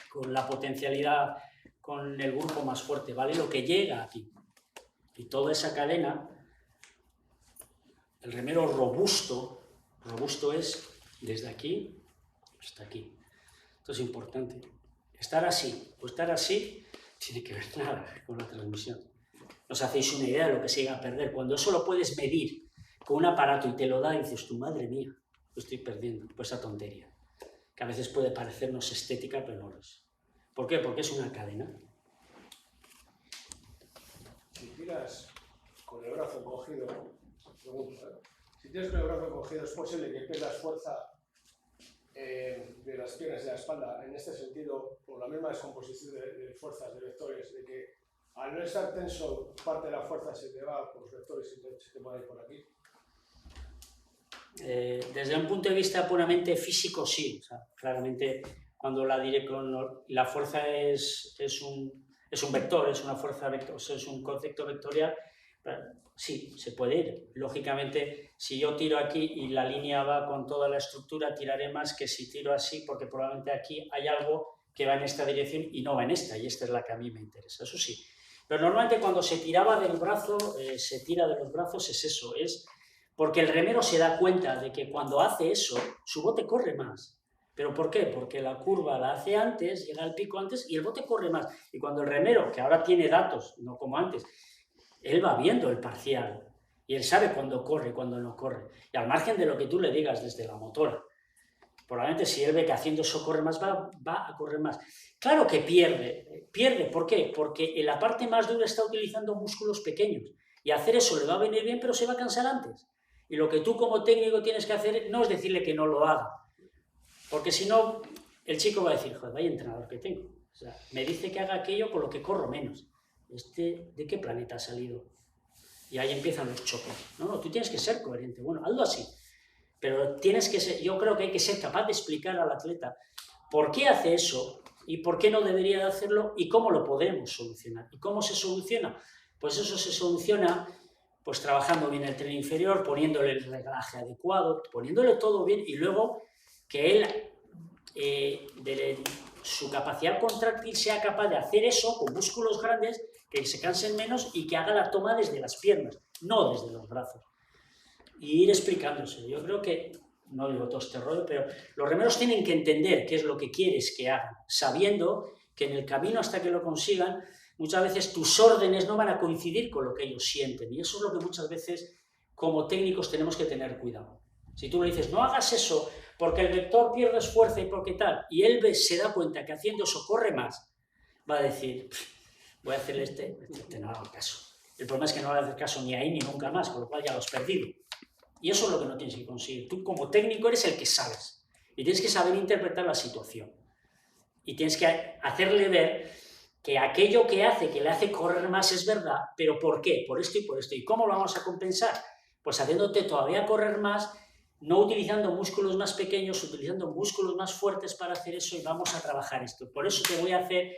[SPEAKER 1] con la potencialidad, con el grupo más fuerte, vale lo que llega aquí. Y toda esa cadena, el remero robusto es desde aquí hasta aquí. Esto es importante. Estar así o estar así tiene que ver nada con la transmisión. No os hacéis una idea de lo que se llega a perder. Cuando eso lo puedes medir con un aparato y te lo da y dices, tu madre mía, lo estoy perdiendo por esa tontería, que a veces puede parecernos estética, pero no lo es. ¿Por qué? Porque es una cadena.
[SPEAKER 3] Si tiras con el brazo encogido, si tienes con el brazo encogido, es posible que pierdas fuerza de las piernas y de la espalda, en este sentido, por la misma descomposición de fuerzas, de vectores, de que al no estar tenso, parte de la fuerza se te va por los vectores y se te va a ir por aquí.
[SPEAKER 1] Desde un punto de vista puramente físico, sí. O sea, claramente, cuando la fuerza es un vector, es una fuerza vector, es un concepto vectorial, sí, se puede ir. Lógicamente, si yo tiro aquí y la línea va con toda la estructura, tiraré más que si tiro así, porque probablemente aquí hay algo que va en esta dirección y no va en esta, y esta es la que a mí me interesa, eso sí. Pero normalmente cuando se tiraba del brazo, se tira de los brazos, es eso, es porque el remero se da cuenta de que cuando hace eso, su bote corre más. ¿Pero por qué? Porque la curva la hace antes, llega al pico antes y el bote corre más. Y cuando el remero, que ahora tiene datos, no como antes, él va viendo el parcial y él sabe cuándo corre y cuándo no corre. Y al margen de lo que tú le digas desde la motora, probablemente si él ve que haciendo eso corre más, va a correr más. Claro que pierde. ¿Pierde? ¿Por qué? Porque en la parte más dura está utilizando músculos pequeños. Y hacer eso le va a venir bien, pero se va a cansar antes. Y lo que tú como técnico tienes que hacer no es decirle que no lo haga. Porque si no, el chico va a decir, joder, vaya entrenador que tengo. O sea, me dice que haga aquello con lo que corro menos. ¿De qué planeta ha salido? Y ahí empiezan los choques. No, tú tienes que ser coherente. Bueno, hazlo así. Pero tienes que ser, yo creo que hay que ser capaz de explicar al atleta por qué hace eso y por qué no debería de hacerlo y cómo lo podemos solucionar. ¿Y cómo se soluciona? Pues eso se soluciona pues trabajando bien el tren inferior, poniéndole el reglaje adecuado, poniéndole todo bien y luego que él, de su capacidad contráctil, sea capaz de hacer eso con músculos grandes, que se cansen menos y que haga la toma desde las piernas, no desde los brazos. Y ir explicándose. Yo creo que, no digo todo este rollo, pero los remeros tienen que entender qué es lo que quieres que hagan, sabiendo que en el camino hasta que lo consigan, muchas veces tus órdenes no van a coincidir con lo que ellos sienten. Y eso es lo que muchas veces como técnicos tenemos que tener cuidado. Si tú le dices, no hagas eso porque el vector pierde fuerza y porque tal, y él se da cuenta que haciendo eso corre más, va a decir, voy a hacerle no hago caso. El problema es que no le haces caso ni ahí ni nunca más, con lo cual ya lo has perdido. Y eso es lo que no tienes que conseguir. Tú como técnico eres el que sabes. Y tienes que saber interpretar la situación. Y tienes que hacerle ver que aquello que hace, que le hace correr más es verdad, pero ¿por qué? Por esto y por esto. ¿Y cómo lo vamos a compensar? Pues haciéndote todavía correr más, no utilizando músculos más pequeños, utilizando músculos más fuertes para hacer eso, y vamos a trabajar esto. Por eso te voy a hacer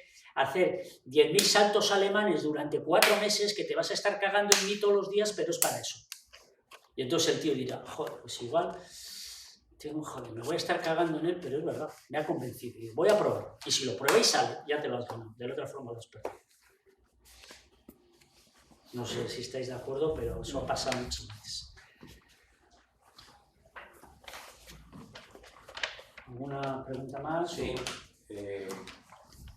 [SPEAKER 1] 10.000 saltos alemanes durante 4 meses, que te vas a estar cagando en mí todos los días, pero es para eso. Y entonces el tío dirá, joder, pues igual, joder, me voy a estar cagando en él, pero es verdad, me ha convencido. Y voy a probar. Y si lo prueba y sale, ya te lo has ganado. De la otra forma lo has perdido. No sé si estáis de acuerdo, pero eso ha pasado muchas veces. ¿Alguna pregunta más?
[SPEAKER 4] Sí.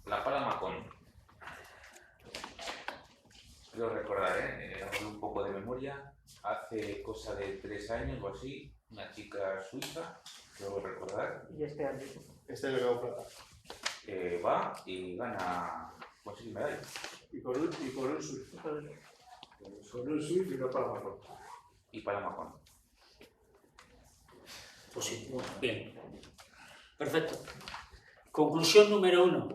[SPEAKER 4] La pala Macón. Quiero recordar, hago un poco de memoria. Hace cosa de 3 años o así, una chica suiza, quiero recordar.
[SPEAKER 5] Y este año.
[SPEAKER 3] Este año ganó plata.
[SPEAKER 4] Va y gana, consigue medalla.
[SPEAKER 3] Y con un suizo. Con un suizo y no para Macón.
[SPEAKER 4] Y para Macón.
[SPEAKER 1] Pues sí, bien. Perfecto. Conclusión número 1.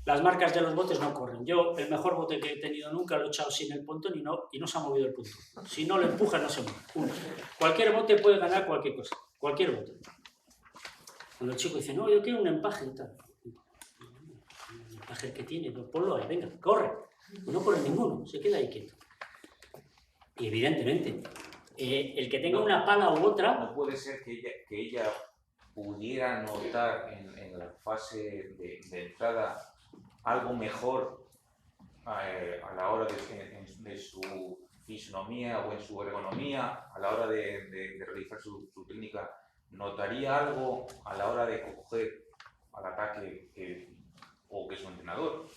[SPEAKER 1] Las marcas de los botes no corren. Yo, el mejor bote que he tenido nunca lo he echado sin el pontón y no se ha movido el pontón. Si no lo empuja, no se mueve. Cualquier bote puede ganar cualquier cosa. Cualquier bote. Cuando el chico dice, no, yo quiero un empaje y tal. Un empaje que tiene, pues ponlo ahí, venga, corre. No corre ninguno, se queda ahí quieto. Y evidentemente, el que tenga una pala u otra...
[SPEAKER 4] No puede ser que ella pudiera notar en la fase de entrada algo mejor a la hora de su fisonomía o en su ergonomía, a la hora de realizar su técnica. ¿Notaría algo a la hora de coger al ataque o que su entrenador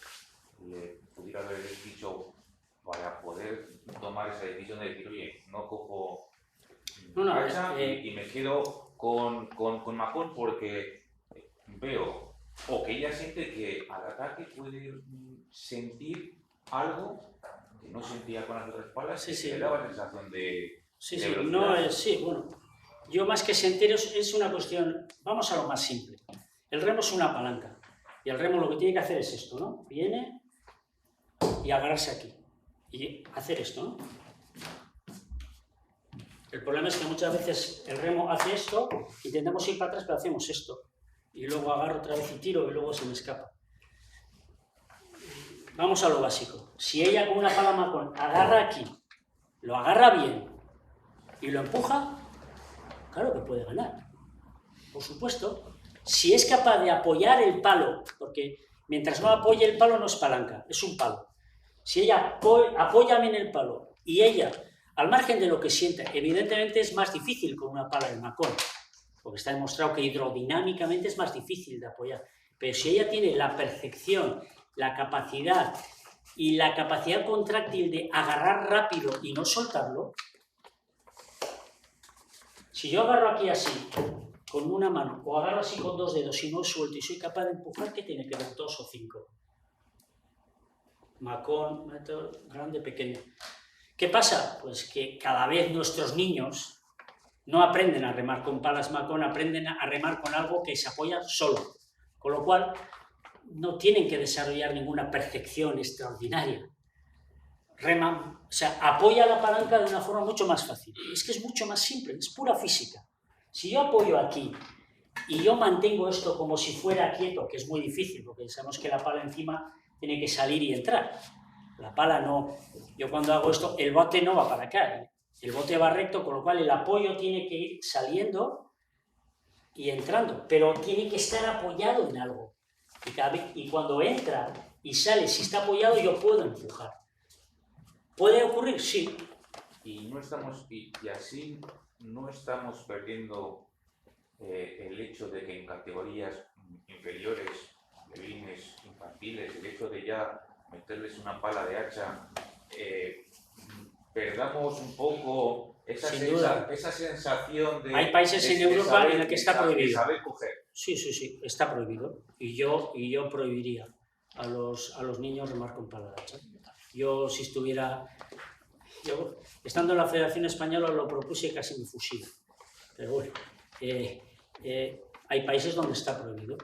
[SPEAKER 4] le pudiera haber dicho para poder tomar esa decisión de decir, oye, no cojo racha y me quedo con Macón porque veo o que ella siente que al ataque puede sentir algo que no sentía con las otras palas,
[SPEAKER 1] Sí.
[SPEAKER 4] le daba sensación de velocidad.
[SPEAKER 1] No, sí, bueno, yo más que sentir es una cuestión, vamos a lo más simple. El remo es una palanca y el remo lo que tiene que hacer es esto, ¿no? Viene y agarrarse aquí y hacer esto, ¿no? El problema es que muchas veces el remo hace esto, intentamos ir para atrás, pero hacemos esto. Y luego agarro otra vez y tiro y luego se me escapa. Vamos a lo básico. Si ella con una pala Macón agarra aquí, lo agarra bien y lo empuja, claro que puede ganar. Por supuesto. Si es capaz de apoyar el palo, porque mientras no apoye el palo no es palanca, es un palo. Si ella apoya bien el palo y ella, al margen de lo que sienta, evidentemente es más difícil con una pala de Macón, porque está demostrado que hidrodinámicamente es más difícil de apoyar. Pero si ella tiene la percepción, la capacidad y la capacidad contráctil de agarrar rápido y no soltarlo, si yo agarro aquí así, con una mano, o agarro así con 2 dedos y no suelto y soy capaz de empujar, ¿qué tiene que ver 2 o 5? Macón, grande, pequeño. ¿Qué pasa? Pues que cada vez nuestros niños no aprenden a remar con palas Macón, aprenden a remar con algo que se apoya solo. Con lo cual, no tienen que desarrollar ninguna percepción extraordinaria. Reman, o sea, apoya la palanca de una forma mucho más fácil. Es que es mucho más simple, es pura física. Si yo apoyo aquí y yo mantengo esto como si fuera quieto, que es muy difícil, porque sabemos que la pala encima tiene que salir y entrar. La pala no. Yo cuando hago esto, el bote no va para acá. El bote va recto, con lo cual el apoyo tiene que ir saliendo y entrando, pero tiene que estar apoyado en algo. Y cuando entra y sale, si está apoyado, yo puedo empujar. ¿Puede ocurrir? Sí.
[SPEAKER 4] Y así no estamos perdiendo el hecho de que en categorías inferiores, levines, infantiles, el hecho de ya meterles una pala de hacha, perdamos un poco esa sensación de...
[SPEAKER 1] Hay países en Europa en los que está prohibido.
[SPEAKER 4] De saber coger.
[SPEAKER 1] Sí, está prohibido. Y yo prohibiría a los niños remar con pala de hacha. Yo, si estuviera... Yo, estando en la Federación Española, lo propuse y casi me fusilan. Pero bueno, hay países donde está prohibido.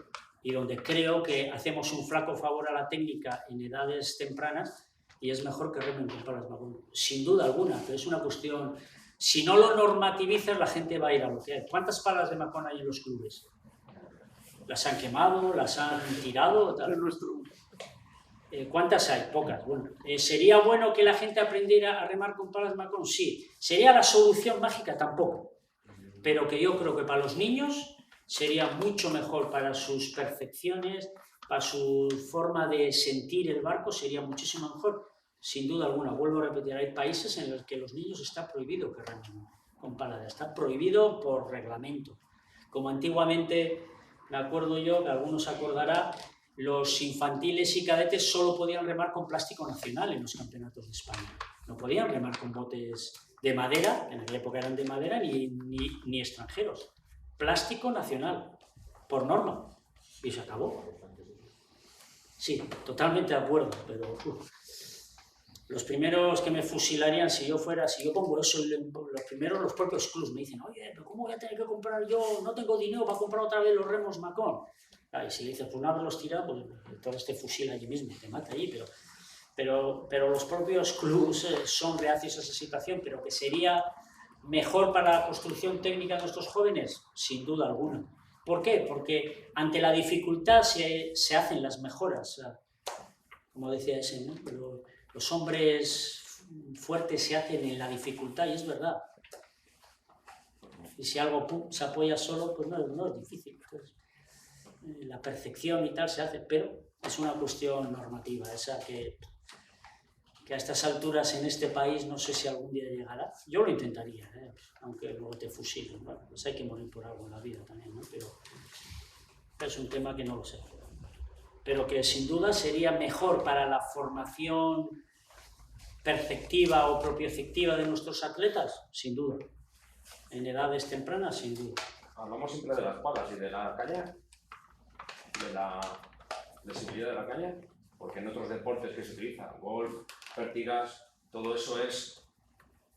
[SPEAKER 1] y donde creo que hacemos un flaco favor a la técnica en edades tempranas y es mejor que remen con palas Macón, sin duda alguna, pero es una cuestión, si no lo normativizas la gente va a ir a lo que hay. ¿Cuántas palas de Macón hay en los clubes? ¿Las han quemado? ¿Las han tirado? Tal. ¿Cuántas hay? Pocas. Bueno, ¿sería bueno que la gente aprendiera a remar con palas Macón? Sí. ¿Sería la solución mágica? Tampoco. Pero que yo creo que para los niños sería mucho mejor, para sus percepciones, para su forma de sentir el barco, sería muchísimo mejor, sin duda alguna. Vuelvo a repetir, hay países en los que los niños está prohibido que remen con palas, está prohibido por reglamento. Como antiguamente, me acuerdo yo, que algunos acordará, los infantiles y cadetes solo podían remar con plástico nacional en los campeonatos de España. No podían remar con botes de madera, en aquella época eran de madera, ni extranjeros. Plástico nacional, por norma. Y se acabó. Sí, totalmente de acuerdo, pero los primeros que me fusilarían, si yo pongo eso, los primeros, los propios clubs me dicen, oye, pero ¿cómo voy a tener que comprar yo? No tengo dinero para comprar otra vez los remos Macón. Y si le dices, pues no haberlos tirado, pues entonces te fusila allí mismo, te mata allí, pero los propios clubs son reacios a esa situación, pero que sería mejor para la construcción técnica de nuestros jóvenes, sin duda alguna. ¿Por qué? Porque ante la dificultad se hacen las mejoras. O sea, como decía ese, ¿no? Pero los hombres fuertes se hacen en la dificultad, y es verdad. Y si algo se apoya solo, pues no es difícil. Entonces, la percepción y tal se hace, pero es una cuestión normativa, esa que a estas alturas en este país no sé si algún día llegará. Yo lo intentaría, aunque luego te fusilen. Bueno, pues hay que morir por algo en la vida también, ¿no? Pero es un tema que no lo sé. Pero que sin duda sería mejor para la formación perceptiva o propioceptiva de nuestros atletas, sin duda. En edades tempranas, sin duda.
[SPEAKER 2] Hablamos siempre de las palas y de la caña, de la flexibilidad de la caña, porque en otros deportes que se utilizan, golf, pértigas, todo eso es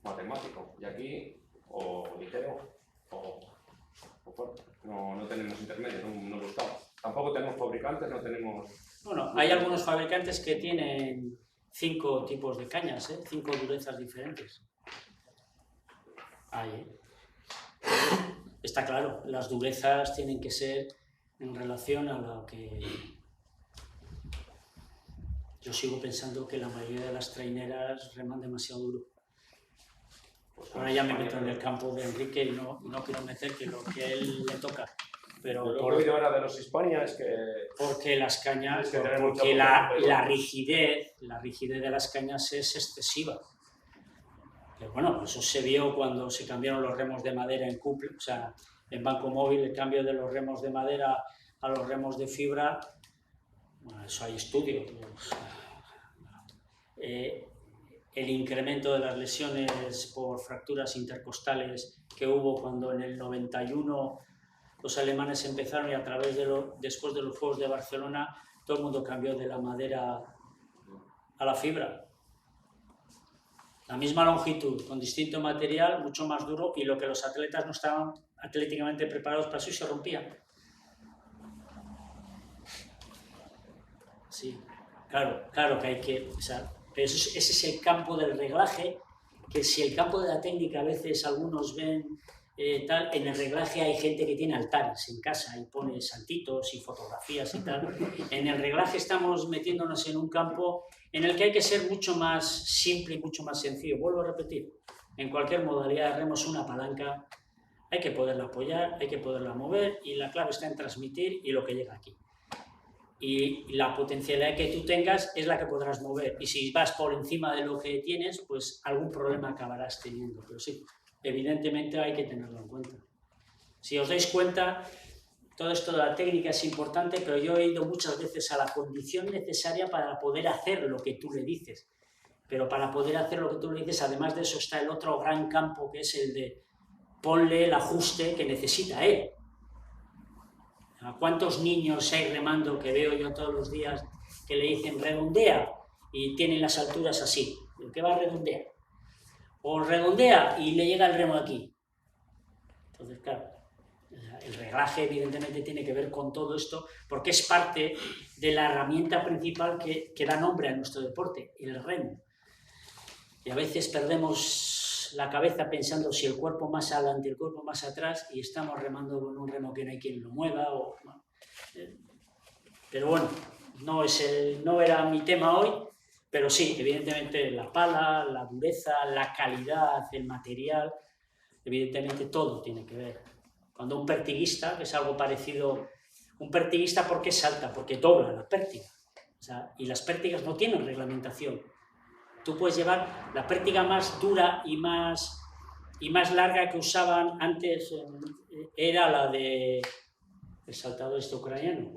[SPEAKER 2] matemático. Y aquí, o ligero, o fuerte. No tenemos intermedios, no buscamos. Tampoco tenemos fabricantes, no tenemos...
[SPEAKER 1] Bueno, hay algunos fabricantes que tienen 5 tipos de cañas, 5 durezas diferentes. Hay, Está claro, las durezas tienen que ser en relación a lo que... Yo sigo pensando que la mayoría de las traineras reman demasiado duro. Pues ahora ya me meto en el campo de Enrique y no quiero meter que lo que a él le toca. Pero
[SPEAKER 2] lo que he oído ahora de los Hispania es que...
[SPEAKER 1] Porque las cañas,
[SPEAKER 2] que
[SPEAKER 1] porque la rigidez de las cañas es excesiva. Pero bueno, eso se vio cuando se cambiaron los remos de madera en couple, o sea, en Banco Móvil el cambio de los remos de madera a los remos de fibra, bueno, eso hay estudios. El incremento de las lesiones por fracturas intercostales que hubo cuando en el 91 los alemanes empezaron y a través después de los Juegos de Barcelona todo el mundo cambió de la madera a la fibra. La misma longitud, con distinto material, mucho más duro, y lo que los atletas no estaban atléticamente preparados para eso y se rompían. Sí, claro que hay que... O sea, pero ese es el campo del reglaje, que si el campo de la técnica a veces algunos ven tal, en el reglaje hay gente que tiene altares en casa y pone saltitos y fotografías y tal. En el reglaje estamos metiéndonos en un campo en el que hay que ser mucho más simple y mucho más sencillo. Vuelvo a repetir, en cualquier modalidad de remos una palanca, hay que poderla apoyar, hay que poderla mover y la clave está en transmitir y lo que llega aquí. Y la potencialidad que tú tengas es la que podrás mover. Y si vas por encima de lo que tienes, pues algún problema acabarás teniendo. Pero sí, evidentemente hay que tenerlo en cuenta. Si os dais cuenta, todo esto de la técnica es importante, pero yo he ido muchas veces a la condición necesaria para poder hacer lo que tú le dices. Pero para poder hacer lo que tú le dices, además de eso está el otro gran campo, que es el de ponle el ajuste que necesita él. ¿A cuántos niños hay remando que veo yo todos los días que le dicen redondea y tienen las alturas así? ¿Qué va a redondear? O redondea y le llega el remo aquí. Entonces, claro, el reglaje evidentemente tiene que ver con todo esto, porque es parte de la herramienta principal que da nombre a nuestro deporte, el remo. Y a veces perdemos la cabeza pensando si el cuerpo más adelante, el cuerpo más atrás, y estamos remando con un remo que no hay quien lo mueva. Pero bueno, no era mi tema hoy, pero sí, evidentemente la pala, la dureza, la calidad, el material, evidentemente todo tiene que ver. Cuando un pertiguista, que es algo parecido, un pertiguista, ¿por qué salta? Porque dobla la pértiga. O sea, y las pértigas no tienen reglamentación. Tú puedes llevar la pértiga más dura y más larga que usaban antes, era la de el saltador ucraniano,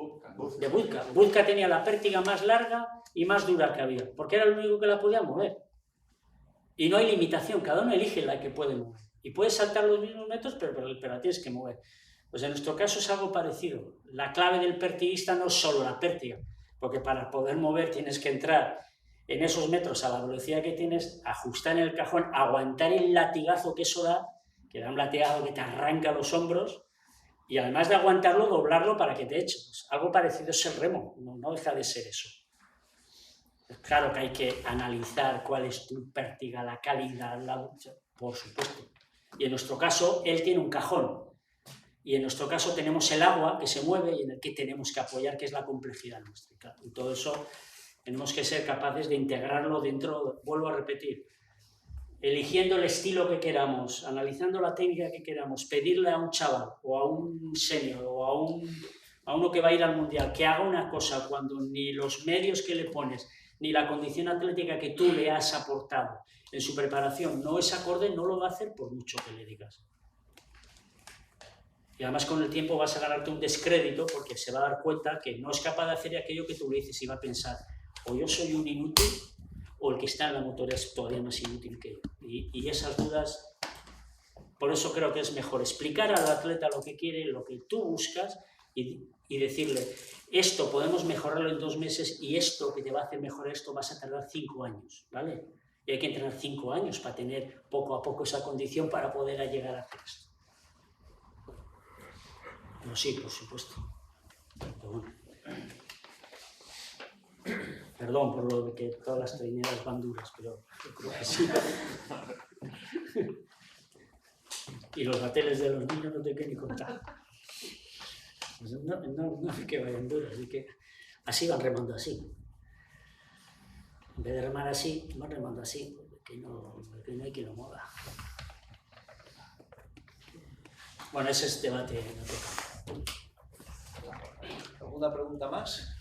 [SPEAKER 1] de Budka. Budka tenía la pértiga más larga y más dura que había, porque era el único que la podía mover. Y no hay limitación, cada uno elige la que puede mover. Y puedes saltar los mismos metros, pero la tienes que mover. Pues en nuestro caso es algo parecido. La clave del pertiguista no es solo la pértiga, porque para poder mover tienes que entrar en esos metros a la velocidad que tienes, ajustar en el cajón, aguantar el latigazo que eso da, que da un latigazo que te arranca los hombros, y además de aguantarlo, doblarlo para que te eche. Pues algo parecido es el remo, no deja de ser eso. Claro que hay que analizar cuál es tu pértiga, la calidad, por supuesto. Y en nuestro caso, él tiene un cajón. Y en nuestro caso tenemos el agua que se mueve y en el que tenemos que apoyar, que es la complejidad nuestra. Y todo eso tenemos que ser capaces de integrarlo dentro, vuelvo a repetir, eligiendo el estilo que queramos, analizando la técnica que queramos, pedirle a un chaval o a un senior o a uno que va a ir al mundial que haga una cosa cuando ni los medios que le pones ni la condición atlética que tú le has aportado en su preparación no es acorde, no lo va a hacer por mucho que le digas. Y además con el tiempo vas a ganarte un descrédito porque se va a dar cuenta que no es capaz de hacer aquello que tú le dices y va a pensar o yo soy un inútil o el que está en la motora es todavía más inútil que yo. Y esas dudas, por eso creo que es mejor explicar al atleta lo que quiere, lo que tú buscas y decirle, esto podemos mejorarlo en 2 meses y esto que te va a hacer mejorar esto vas a tardar 5 años, ¿vale? Y hay que entrenar 5 años para tener poco a poco esa condición para poder llegar a hacer esto. Pero sí, por supuesto. Pero bueno. Perdón por lo de que todas las traineras van duras, pero yo creo que sí. Y los bateles de los niños no te quiero ni contar. Pues no es que vayan duras, así que así van remando así. En vez de remar así, van remando así, porque no hay quien lo mueva. Bueno, ese es debate.
[SPEAKER 5] ¿Alguna pregunta más?